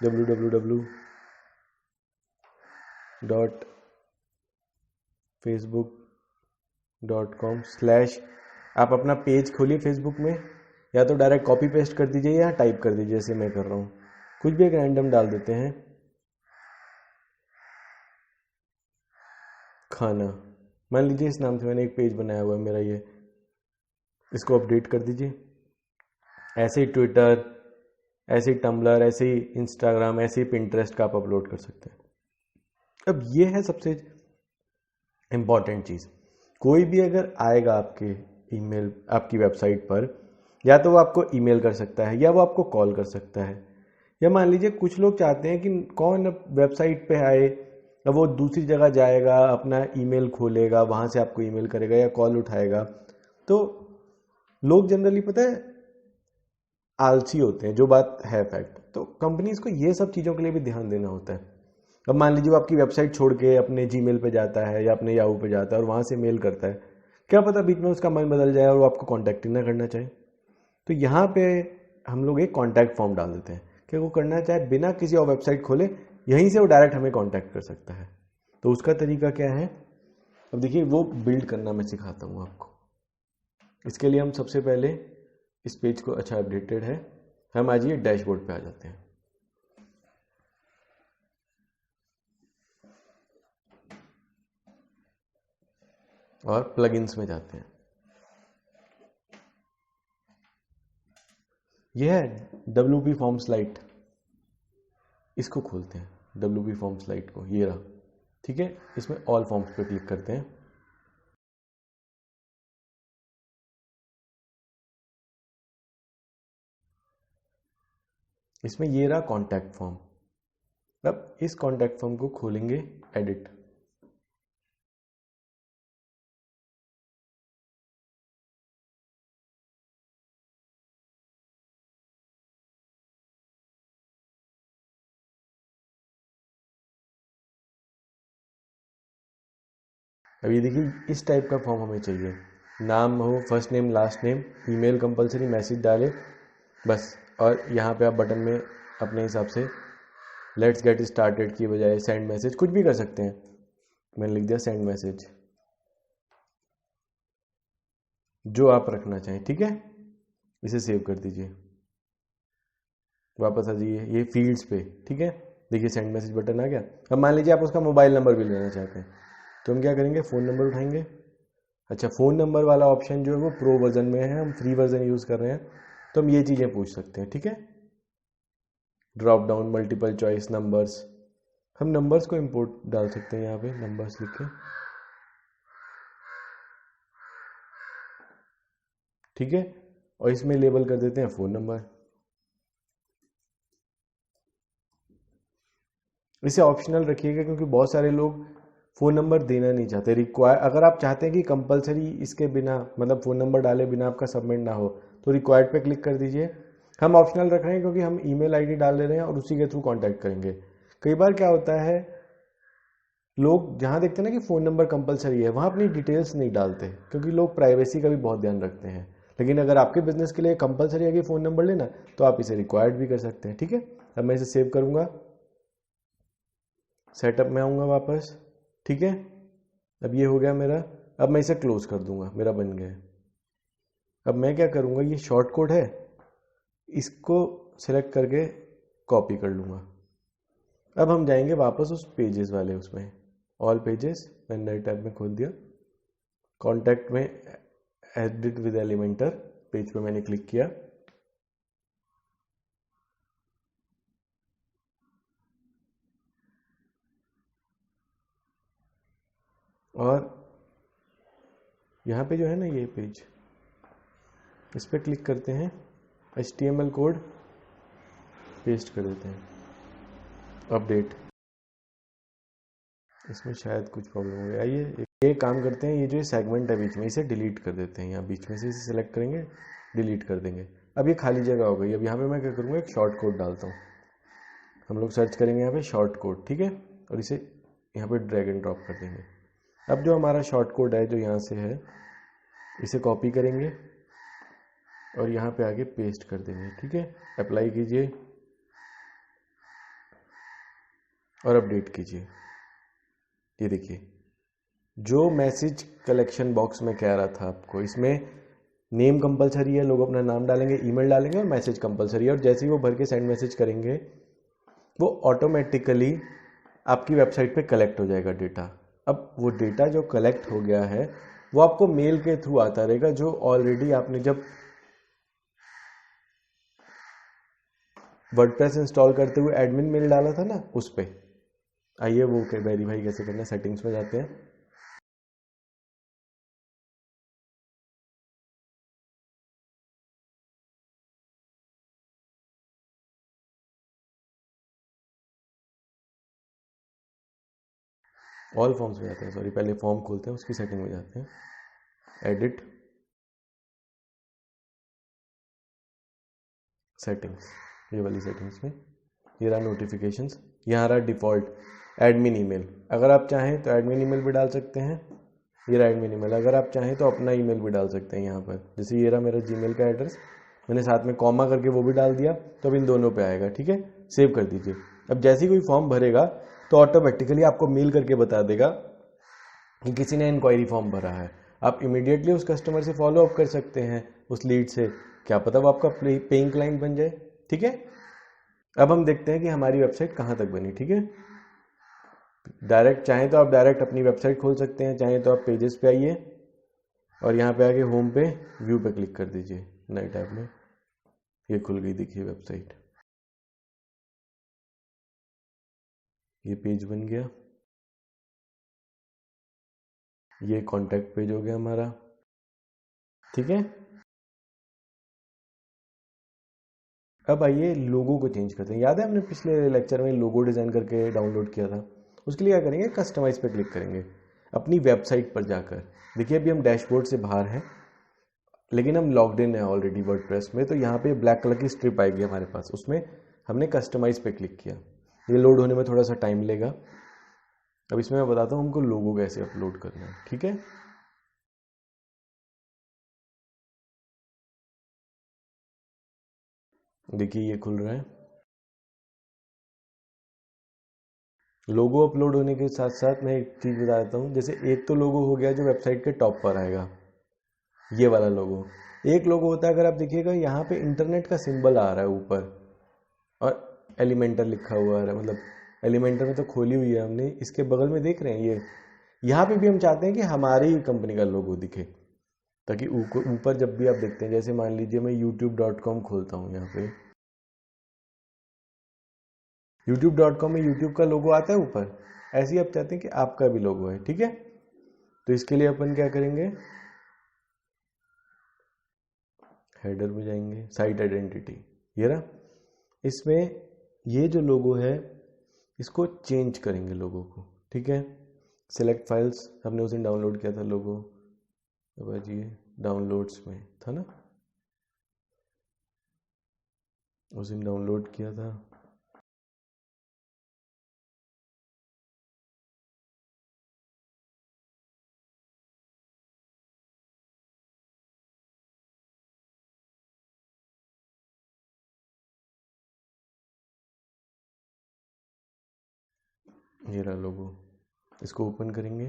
www.facebook.com/ आप अपना पेज खोलिए फेसबुक में, या तो डायरेक्ट कॉपी पेस्ट कर दीजिए या टाइप कर दीजिए जैसे मैं कर रहा हूँ। कुछ भी एक रैंडम डाल देते हैं, खाना। मान लीजिए इस नाम से मैंने एक पेज बनाया हुआ है मेरा ये, इसको अपडेट कर दीजिए। ऐसे ही ट्विटर, ऐसे ही टम्बलर, ऐसे ही इंस्टाग्राम, ऐसे ही पिंटरेस्ट का आप अपलोड कर सकते हैं। अब ये है सबसे इम्पॉर्टेंट चीज़। कोई भी अगर आएगा आपके ईमेल, आपकी वेबसाइट पर, या तो वो आपको ईमेल कर सकता है या वो आपको कॉल कर सकता है। या मान लीजिए कुछ लोग चाहते हैं कि कौन वेबसाइट पे आए, अब वो दूसरी जगह जाएगा, अपना ईमेल खोलेगा, वहाँ से आपको ईमेल करेगा या कॉल उठाएगा। तो लोग जनरली पता है आलसी होते हैं, जो बात है फैक्ट। तो कंपनीज को ये सब चीज़ों के लिए भी ध्यान देना होता है। अब मान लीजिए वो आपकी वेबसाइट छोड़ के अपने जीमेल पे जाता है या अपने याहू पे जाता है और वहाँ से मेल करता है, क्या पता बीच में उसका मन बदल जाए और वो आपको कॉन्टैक्ट ही ना करना चाहे। तो यहाँ पे हम लोग एक कॉन्टैक्ट फॉर्म डाल देते हैं कि वो करना चाहे बिना किसी और वेबसाइट खोले, यहीं से वो डायरेक्ट हमें कॉन्टैक्ट कर सकता है। तो उसका तरीका क्या है, अब देखिए वो बिल्ड करना मैं सिखाता हूँ आपको। इसके लिए हम सबसे पहले इस पेज को, अच्छा अपडेटेड है, हम आज ये डैशबोर्ड पे आ जाते हैं। और प्लगइन्स में जाते हैं। यह है WP फॉर्म्स लाइट, इसको खोलते हैं WP फॉर्म्स लाइट को, ये रहा, ठीक है। इसमें ऑल फॉर्म्स पे क्लिक करते हैं। इसमें ये रहा कॉन्टैक्ट फॉर्म। अब इस कॉन्टैक्ट फॉर्म को खोलेंगे, एडिट। अब ये देखिए इस टाइप का फॉर्म हमें चाहिए। नाम हो, first name last name, email compulsory, message डाले बस। और यहाँ पे आप बटन में अपने हिसाब से लेट्स गेट स्टार्टेड की बजाय सेंड मैसेज कुछ भी कर सकते हैं। मैंने लिख दिया सेंड मैसेज, जो आप रखना चाहें, ठीक है। इसे सेव कर दीजिए, वापस आ जाइए ये फील्ड्स पे, ठीक है। देखिए सेंड मैसेज बटन आ गया। अब मान लीजिए आप उसका मोबाइल नंबर भी लेना चाहते हैं, तो हम क्या करेंगे, फ़ोन नंबर उठाएंगे। अच्छा, फ़ोन नंबर वाला ऑप्शन जो है वो प्रो वर्जन में है, हम फ्री वर्जन यूज़ कर रहे हैं, तो हम ये चीज़ें पूछ सकते हैं, ठीक है। Drop down, multiple choice, numbers, हम नंबर्स को इंपोर्ट डाल सकते हैं यहाँ पे, नंबर्स लिख के, ठीक है। और इसमें लेबल कर देते हैं फ़ोन नंबर। इसे ऑप्शनल रखिएगा क्योंकि बहुत सारे लोग फ़ोन नंबर देना नहीं चाहते। रिक्वायर, अगर आप चाहते हैं कि कंपलसरी इसके बिना, मतलब फ़ोन नंबर डाले बिना आपका सबमिट ना हो, तो रिक्वायर्ड पे क्लिक कर दीजिए। हम ऑप्शनल रख रहे हैं क्योंकि हम ईमेल आईडी डाल दे रहे हैं और उसी के थ्रू कांटेक्ट करेंगे। कई बार क्या होता है, लोग जहाँ देखते हैं ना कि फ़ोन नंबर कंपलसरी है, वहाँ अपनी डिटेल्स नहीं डालते क्योंकि लोग प्राइवेसी का भी बहुत ध्यान रखते हैं। लेकिन अगर आपके बिजनेस के लिए कंपलसरी है कि फ़ोन नंबर लेना, तो आप इसे रिक्वायर्ड भी कर सकते हैं, ठीक है। अब मैं इसे सेव करूँगा, सेटअप में आऊँगा वापस, ठीक है। अब ये हो गया मेरा। अब मैं इसे क्लोज कर दूंगा, मेरा बन गया है। अब मैं क्या करूँगा, ये शॉर्ट कोड है, इसको सिलेक्ट करके कॉपी कर लूँगा। अब हम जाएंगे वापस उस पेजेस वाले, उसमें ऑल पेजेस, मैंने नए टैब में खोल दिया। कॉन्टैक्ट में एडिट विद एलिमेंटर पेज पे मैंने क्लिक किया, और यहाँ पे जो है ना ये पेज, इस पर क्लिक करते हैं, HTML कोड पेस्ट कर देते हैं, अपडेट। इसमें शायद कुछ प्रॉब्लम हो गया, आइए ये काम करते हैं, ये जो सेगमेंट है बीच में इसे डिलीट कर देते हैं, यहाँ बीच में से इसे सेलेक्ट करेंगे, डिलीट कर देंगे। अब ये खाली जगह हो गई। अब यहाँ पे मैं क्या करूँगा, एक शॉर्ट कोड डालता हूँ। हम लोग सर्च करेंगे यहाँ पे शॉर्ट कोड, ठीक है, और इसे यहाँ पे ड्रैग एंड ड्रॉप कर देंगे। अब जो हमारा शॉर्ट कोड है जो यहाँ से है, इसे कॉपी करेंगे और यहाँ पे आगे पेस्ट कर देंगे, ठीक है। अप्लाई कीजिए और अपडेट कीजिए। ये देखिए, जो मैसेज कलेक्शन बॉक्स में कह रहा था आपको, इसमें नेम कंपलसरी है, लोग अपना नाम डालेंगे, ईमेल डालेंगे और मैसेज कंपलसरी है। और जैसे ही वो भर के सेंड मैसेज करेंगे, वो ऑटोमेटिकली आपकी वेबसाइट पे कलेक्ट हो जाएगा डेटा। अब वो डेटा जो कलेक्ट हो गया है वो आपको मेल के थ्रू आता रहेगा, जो ऑलरेडी आपने जब वर्डप्रेस इंस्टॉल करते हुए एडमिन मेल डाला था ना, उस पे। आइए वो वेरीफाई कैसे करना है, सेटिंग्स में जाते हैं। ऑल फॉर्म्स में जाते हैं, सॉरी, पहले फॉर्म खोलते हैं, उसकी सेटिंग में जाते हैं, एडिट, सेटिंग्स, ये वाली सेटिंग्स में ये रहा नोटिफिकेशंस, यहाँ रहा डिफ़ॉल्ट एडमिन ईमेल। अगर आप चाहें तो एडमिन ईमेल भी डाल सकते हैं, ये रहा एडमिन ईमेल। अगर आप चाहें तो अपना ईमेल भी डाल सकते हैं यहाँ पर, जैसे ये रहा मेरा जीमेल का एड्रेस, मैंने साथ में कॉमा करके वो भी डाल दिया, तो अब इन दोनों पे आएगा, ठीक है। सेव कर दीजिए। अब जैसे ही कोई फॉर्म भरेगा तो ऑटोमेटिकली आपको मेल करके बता देगा कि किसी ने इंक्वायरी फॉर्म भरा है। आप इमीडिएटली उस कस्टमर से फॉलो अप कर सकते हैं, उस लीड से, क्या पता वो आपका पेइंग क्लाइंट बन जाए, ठीक है। अब हम देखते हैं कि हमारी वेबसाइट कहाँ तक बनी, ठीक है। डायरेक्ट चाहें तो आप डायरेक्ट अपनी वेबसाइट खोल सकते हैं, चाहें तो आप पेजेस पे आइए और यहाँ पे आके होम पे व्यू पे क्लिक कर दीजिए, नए टैब में ये खुल गई, देखिए वेबसाइट, ये पेज बन गया, ये कॉन्टैक्ट पेज हो गया हमारा, ठीक है। अब आइए लोगो को चेंज करते हैं। याद है हमने पिछले लेक्चर में लोगो डिज़ाइन करके डाउनलोड किया था, उसके लिए क्या करेंगे, कस्टमाइज पे क्लिक करेंगे अपनी वेबसाइट पर जाकर। देखिए अभी हम डैशबोर्ड से बाहर हैं, लेकिन हम लॉग्ड इन है ऑलरेडी वर्डप्रेस में, तो यहाँ पे ब्लैक कलर की स्ट्रिप आएगी हमारे पास, उसमें हमने कस्टमाइज पे क्लिक किया। ये लोड होने में थोड़ा सा टाइम लेगा। अब इसमें मैं बताता हूँ हमको लोगो कैसे अपलोड करना है, ठीक है। देखिए ये खुल रहा है। लोगो अपलोड होने के साथ साथ मैं एक चीज़ बता देता हूँ, जैसे एक तो लोगो हो गया जो वेबसाइट के टॉप पर आएगा, ये वाला लोगो। एक लोगो होता है, अगर आप देखिएगा यहाँ पे इंटरनेट का सिंबल आ रहा है ऊपर और एलिमेंटर लिखा हुआ है, मतलब एलिमेंटर में तो खोली हुई है हमने, इसके बगल में देख रहे हैं ये, यहाँ पे भी हम चाहते हैं कि हमारी ही कंपनी का लोगो दिखे, ताकि ऊपर जब भी आप देखते हैं, जैसे मान लीजिए मैं youtube.com खोलता हूँ, यहाँ पे youtube.com में यूट्यूब का लोगो आता है ऊपर, ऐसे ही आप चाहते हैं कि आपका भी लोगो है, ठीक है। तो इसके लिए अपन क्या करेंगे, हेडर में जाएंगे, साइट आइडेंटिटी, ये रहा, इसमें ये जो लोगो है इसको चेंज करेंगे लोगो को, ठीक है। सिलेक्ट फाइल्स, हमने उस दिन डाउनलोड किया था लोगो, अब आइए डाउनलोड्स में था ना, उस दिन डाउनलोड किया था, ये रहा लोगो, इसको ओपन करेंगे।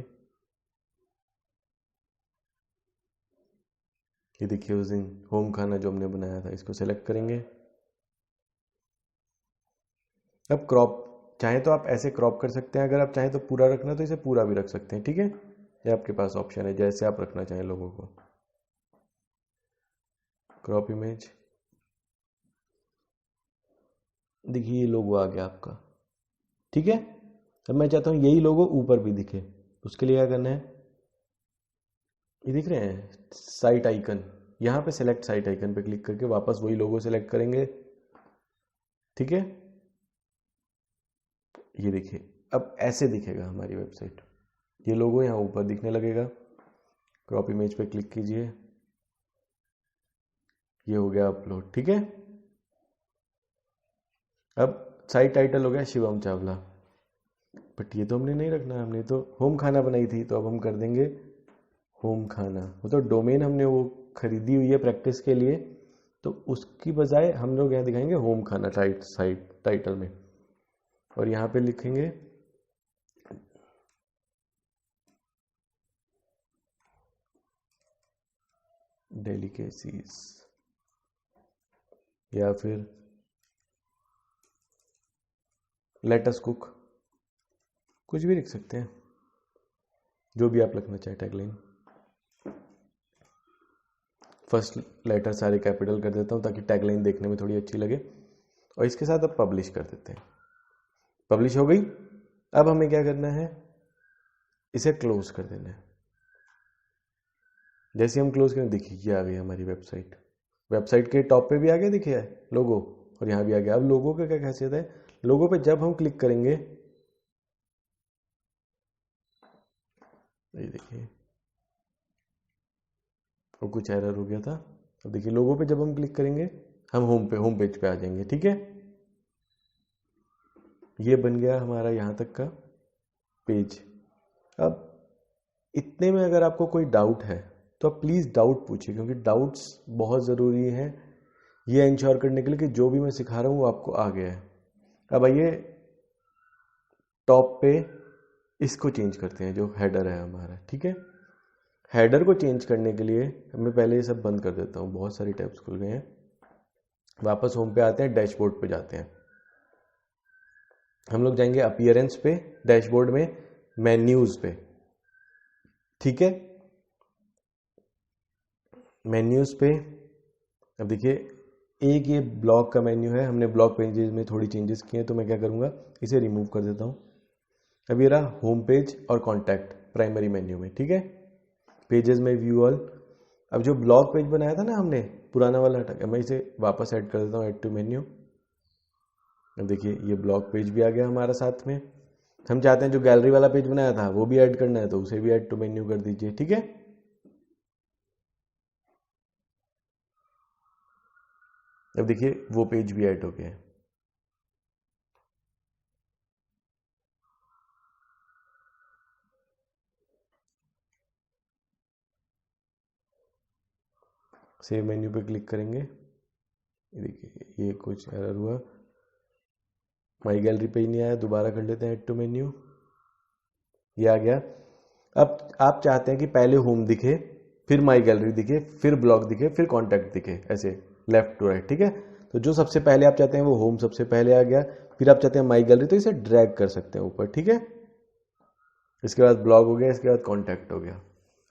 ये देखिए उस दिन होम खाना जो हमने बनाया था, इसको सेलेक्ट करेंगे। अब क्रॉप, चाहे तो आप ऐसे क्रॉप कर सकते हैं, अगर आप चाहें तो पूरा रखना तो इसे पूरा भी रख सकते हैं, ठीक है। ये आपके पास ऑप्शन है, जैसे आप रखना चाहें लोगों को। क्रॉप इमेज, देखिए ये लोगो आ गया आपका, ठीक है। अब मैं चाहता हूँ यही लोगो ऊपर भी दिखे, उसके लिए क्या करना है, ये दिख रहे हैं साइट आइकन, यहाँ पे सेलेक्ट साइट आइकन पे क्लिक करके वापस वही लोगो सेलेक्ट करेंगे, ठीक है। ये देखिए अब ऐसे दिखेगा हमारी वेबसाइट, ये लोगो यहाँ ऊपर दिखने लगेगा। क्रॉप इमेज पे क्लिक कीजिए, ये हो गया अपलोड। ठीक है, अब साइट टाइटल हो गया शिवम चावला, बट ये तो हमने नहीं रखना, हमने तो होम खाना बनाई थी, तो अब हम कर देंगे होम खाना। वो तो डोमेन हमने वो खरीदी हुई है प्रैक्टिस के लिए, तो उसकी बजाय हम लोग यहाँ दिखाएंगे होम खाना साइट टाइटल में, और यहाँ पे लिखेंगे डेलिकेसीज, या फिर लेट अस कुक, कुछ भी लिख सकते हैं, जो भी आप लिखना चाहे टैगलाइन। फर्स्ट लेटर सारे कैपिटल कर देता हूँ ताकि टैगलाइन देखने में थोड़ी अच्छी लगे, और इसके साथ अब पब्लिश कर देते हैं। पब्लिश हो गई। अब हमें क्या करना है, इसे क्लोज कर देना है। जैसे हम क्लोज करें, देखिए ये आ गई हमारी वेबसाइट। वेबसाइट के टॉप पे भी आ गया, दिखे लोगो, और यहाँ भी आ गया। अब लोगो का क्या खासियत है, लोगो पे जब हम क्लिक करेंगे, ये देखिए और कुछ एरर हो गया था। अब देखिए लोगो पे जब हम क्लिक करेंगे, हम होम पेज पे आ जाएंगे। ठीक है, ये बन गया हमारा यहाँ तक का पेज। अब इतने में अगर आपको कोई डाउट है तो आप प्लीज़ डाउट पूछिए, क्योंकि डाउट्स बहुत ज़रूरी है ये इंश्योर करने के लिए कि जो भी मैं सिखा रहा हूँ वो आपको आ गया है। अब आइए टॉप पे इसको चेंज करते हैं, जो हेडर है हमारा। ठीक है, हेडर को चेंज करने के लिए मैं पहले ये सब बंद कर देता हूँ, बहुत सारी टैब्स खुल गए हैं। वापस होम पे आते हैं, डैशबोर्ड पे जाते हैं। हम लोग जाएंगे अपीयरेंस पे, डैशबोर्ड में मेन्यूज पे। ठीक है, मेन्यूज पे अब देखिए एक ये ब्लॉग का मेन्यू है, हमने ब्लॉग पेजेस में थोड़ी चेंजेस किए हैं, तो मैं क्या करूँगा, इसे रिमूव कर देता हूँ। अब ये रहा होम पेज और कॉन्टैक्ट प्राइमरी मेन्यू में। ठीक है, पेजेस में व्यू ऑल। अब जो ब्लॉग पेज बनाया था ना हमने, पुराना वाला हटा के मैं इसे वापस ऐड कर देता हूँ, ऐड टू मेन्यू। अब देखिए ये ब्लॉग पेज भी आ गया हमारा साथ में। हम चाहते हैं जो गैलरी वाला पेज बनाया था वो भी ऐड करना है, तो उसे भी ऐड टू मेन्यू कर दीजिए। ठीक है, अब देखिए वो पेज भी ऐड हो गया है। सेव मेन्यू पे क्लिक करेंगे, देखिए ये कुछ एरर हुआ, माई गैलरी पे ही नहीं आया, दोबारा कर लेते हैं ऐड टू मेन्यू, ये आ गया। अब आप चाहते हैं कि पहले होम दिखे, फिर माई गैलरी दिखे, फिर ब्लॉग दिखे, फिर कॉन्टैक्ट दिखे, ऐसे लेफ्ट टू राइट। ठीक है, तो जो सबसे पहले आप चाहते हैं वो होम सबसे पहले आ गया, फिर आप चाहते हैं माई गैलरी, तो इसे ड्रैग कर सकते हैं ऊपर। ठीक है, इसके बाद ब्लॉग हो गया, इसके बाद कॉन्टैक्ट हो गया।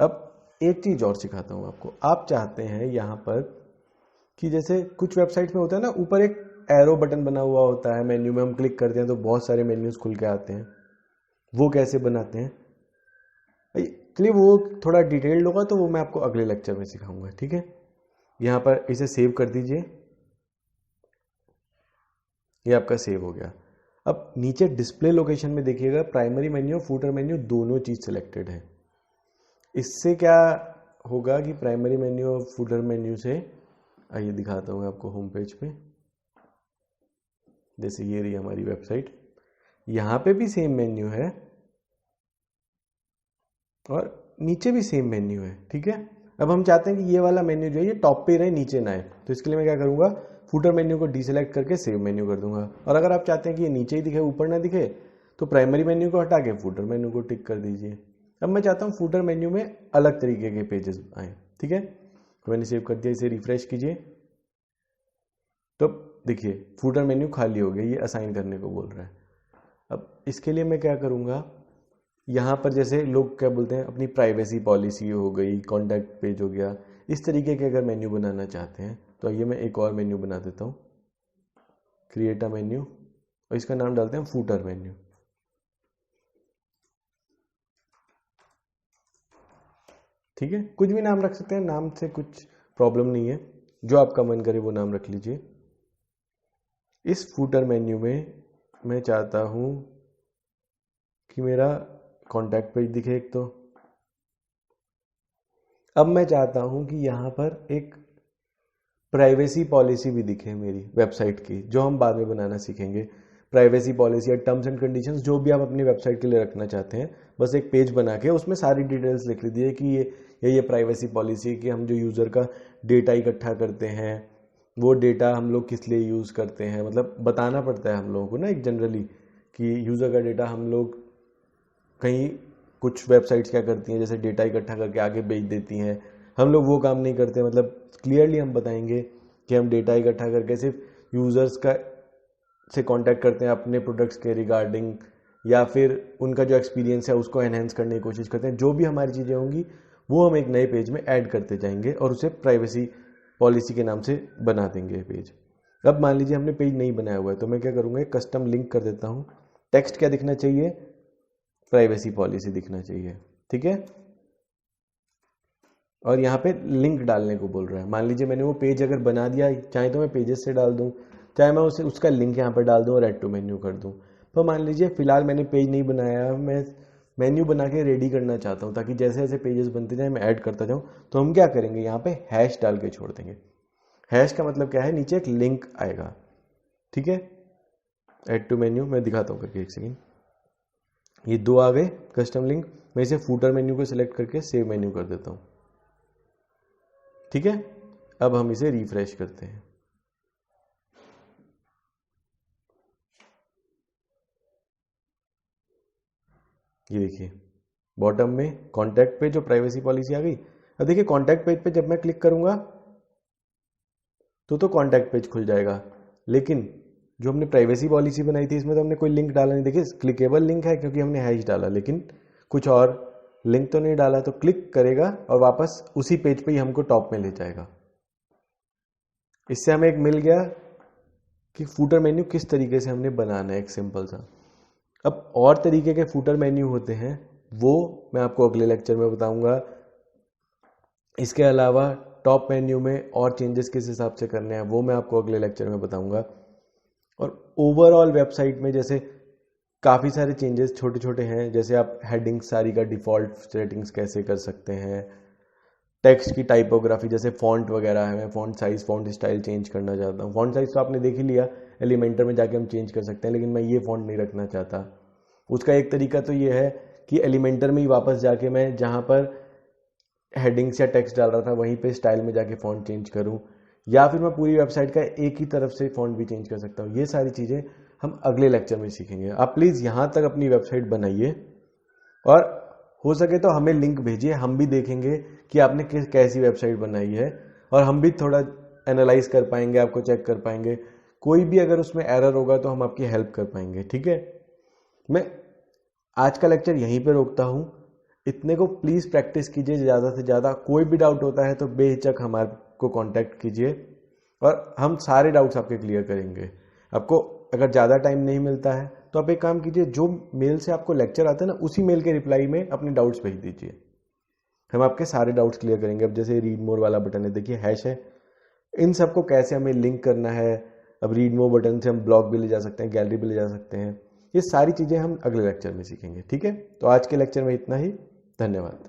अब एक चीज और सिखाता हूं आपको। आप चाहते हैं यहां पर कि जैसे कुछ वेबसाइट में होता है ना, ऊपर एक एरो बटन बना हुआ होता है, मेन्यू में हम क्लिक करते हैं तो बहुत सारे मेन्यूज खुल के आते हैं, वो कैसे बनाते हैं, चलिए वो थोड़ा डिटेल्ड होगा तो वो मैं आपको अगले लेक्चर में सिखाऊंगा। ठीक है, यहाँ पर इसे सेव कर दीजिए, ये आपका सेव हो गया। अब नीचे डिस्प्ले लोकेशन में देखिएगा प्राइमरी मेन्यू फूटर मेन्यू दोनों चीज सिलेक्टेड है। इससे क्या होगा कि प्राइमरी मेन्यू और फूटर मेन्यू से, आइए दिखाता हूँ आपको होम पेज पे। जैसे ये रही हमारी वेबसाइट, यहाँ पे भी सेम मेन्यू है और नीचे भी सेम मेन्यू है। ठीक है, अब हम चाहते हैं कि ये वाला मेन्यू जो है ये टॉप पे रहे, नीचे ना आए, तो इसके लिए मैं क्या करूंगा, फूटर मेन्यू को डीसेलेक्ट करके सेव मेन्यू कर दूंगा। और अगर आप चाहते हैं कि ये नीचे ही दिखे ऊपर ना दिखे, तो प्राइमरी मेन्यू को हटा के फूटर मेन्यू को टिक कर दीजिए। अब मैं चाहता हूँ फूटर मेन्यू में अलग तरीके के पेजेस आए। ठीक है, तो मैंने सेव कर दिया, इसे रिफ्रेश कीजिए तो देखिए फूटर मेन्यू खाली हो गया, ये असाइन करने को बोल रहा है। अब इसके लिए मैं क्या करूंगा, यहाँ पर जैसे लोग क्या बोलते हैं, अपनी प्राइवेसी पॉलिसी हो गई, कॉन्टैक्ट पेज हो गया, इस तरीके के अगर मेन्यू बनाना चाहते हैं तो ये मैं एक और मेन्यू बना देता हूँ, क्रिएट अ मेन्यू, और इसका नाम डालते हैं फूटर मेन्यू। ठीक है, कुछ भी नाम रख सकते हैं, नाम से कुछ प्रॉब्लम नहीं है, जो आपका मन करे वो नाम रख लीजिए। इस फूटर मेन्यू में मैं चाहता हूँ कि मेरा कॉन्टैक्ट पेज दिखे एक तो। अब मैं चाहता हूं कि यहां पर एक प्राइवेसी पॉलिसी भी दिखे मेरी वेबसाइट की, जो हम बाद में बनाना सीखेंगे। प्राइवेसी पॉलिसी या टर्म्स एंड कंडीशंस जो भी आप अपनी वेबसाइट के लिए रखना चाहते हैं, बस एक पेज बना के उसमें सारी डिटेल्स लिख लीजिए कि ये प्राइवेसी पॉलिसी कि हम जो यूज़र का डेटा इकट्ठा करते हैं वो डेटा हम लोग किस लिए यूज़ करते हैं। मतलब बताना पड़ता है हम लोगों को ना एक जनरली कि यूज़र का डेटा हम लोग कहीं कुछ वेबसाइट्स क्या करती हैं जैसे डेटा इकट्ठा करके आगे बेच देती हैं, हम लोग वो काम नहीं करते। मतलब क्लियरली हम बताएंगे कि हम डेटा इकट्ठा करके सिर्फ यूज़र्स का से कांटेक्ट करते हैं अपने प्रोडक्ट्स के रिगार्डिंग, या फिर उनका जो एक्सपीरियंस है उसको एनहेंस करने की कोशिश करते हैं। जो भी हमारी चीज़ें होंगी वो हम एक नए पेज में ऐड करते जाएंगे और उसे प्राइवेसी पॉलिसी के नाम से बना देंगे पेज। अब मान लीजिए हमने पेज नहीं बनाया हुआ है तो मैं क्या करूँगा, एक कस्टम लिंक कर देता हूँ। टेक्स्ट क्या दिखना चाहिए, प्राइवेसी पॉलिसी दिखना चाहिए, ठीक है। और यहाँ पे लिंक डालने को बोल रहा है। मान लीजिए मैंने वो पेज अगर बना दिया, चाहे तो मैं पेजेस से डाल दूँ, चाहे मैं उसे उसका लिंक यहाँ पर डाल दूँ और ऐड टू मेन्यू कर दूँ। तो मान लीजिए फिलहाल मैंने पेज नहीं बनाया, मैं मेन्यू बना के रेडी करना चाहता हूँ ताकि जैसे जैसे पेजेस बनते जाए मैं ऐड करता जाऊँ। तो हम क्या करेंगे, यहाँ पे हैश डाल के छोड़ देंगे। हैश का मतलब क्या है, नीचे एक लिंक आएगा, ठीक है। ऐड टू मेन्यू मैं दिखाता हूँ करके, एक सेकेंड। ये दो आ गए कस्टम लिंक। मैं इसे फूटर मेन्यू को सिलेक्ट करके सेव मेन्यू कर देता हूँ, ठीक है। अब हम इसे रिफ्रेश करते हैं। ये देखिए बॉटम में कॉन्टैक्ट पेज और प्राइवेसी पॉलिसी आ गई। अब देखिए कॉन्टैक्ट पेज पे जब मैं क्लिक करूंगा तो कॉन्टैक्ट पेज खुल जाएगा, लेकिन जो हमने प्राइवेसी पॉलिसी बनाई थी इसमें तो हमने कोई लिंक डाला नहीं। देखिए क्लिकेबल लिंक है क्योंकि हमने हैश डाला, लेकिन कुछ और लिंक तो नहीं डाला। तो क्लिक करेगा और वापस उसी पेज पे ही हमको टॉप में ले जाएगा। इससे हमें एक मिल गया कि फूटर मेन्यू किस तरीके से हमने बनाना है, एक सिंपल सा। अब और तरीके के फूटर मेन्यू होते हैं वो मैं आपको अगले लेक्चर में बताऊंगा। इसके अलावा टॉप मेन्यू में और चेंजेस किस हिसाब से करने हैं वो मैं आपको अगले लेक्चर में बताऊंगा। और ओवरऑल वेबसाइट में जैसे काफ़ी सारे चेंजेस छोटे छोटे हैं, जैसे आप हेडिंग सारी का डिफ़ॉल्ट सेटिंग्स कैसे कर सकते हैं, टेक्स्ट की टाइपोग्राफी जैसे फॉन्ट वगैरह है, मैं font size font style change करना चाहता हूँ। फॉन्ट साइज तो आपने देख ही लिया, एलिमेंटर में जाके हम चेंज कर सकते हैं, लेकिन मैं ये फॉन्ट नहीं रखना चाहता। उसका एक तरीका तो ये है कि एलिमेंटर में ही वापस जाके मैं जहाँ पर हेडिंग्स या टेक्स्ट डाल रहा था वहीं पे स्टाइल में जाके फॉन्ट चेंज करूँ, या फिर मैं पूरी वेबसाइट का एक ही तरफ से फॉन्ट भी चेंज कर सकता हूँ। ये सारी चीज़ें हम अगले लेक्चर में सीखेंगे। आप प्लीज़ यहाँ तक अपनी वेबसाइट बनाइए और हो सके तो हमें लिंक भेजिए, हम भी देखेंगे कि आपने कैसी वेबसाइट बनाई है और हम भी थोड़ा एनालाइज कर पाएंगे, आपको चेक कर पाएंगे। कोई भी अगर उसमें एरर होगा तो हम आपकी हेल्प कर पाएंगे, ठीक है। मैं आज का लेक्चर यहीं पे रोकता हूँ। इतने को प्लीज़ प्रैक्टिस कीजिए ज़्यादा से ज़्यादा। कोई भी डाउट होता है तो बेहिचक हमारे को कांटेक्ट कीजिए और हम सारे डाउट्स आपके क्लियर करेंगे। आपको अगर ज़्यादा टाइम नहीं मिलता है तो आप एक काम कीजिए, जो मेल से आपको लेक्चर आता है ना उसी मेल के रिप्लाई में अपने डाउट्स भेज दीजिए, हम आपके सारे डाउट्स क्लियर करेंगे। अब जैसे रीड मोर वाला बटन है, देखिए हैश है, इन सबको कैसे हमें लिंक करना है। अब रीड मोर बटन से हम ब्लॉग भी ले जा सकते हैं, गैलरी भी ले जा सकते हैं। ये सारी चीज़ें हम अगले लेक्चर में सीखेंगे, ठीक है। तो आज के लेक्चर में इतना ही, धन्यवाद।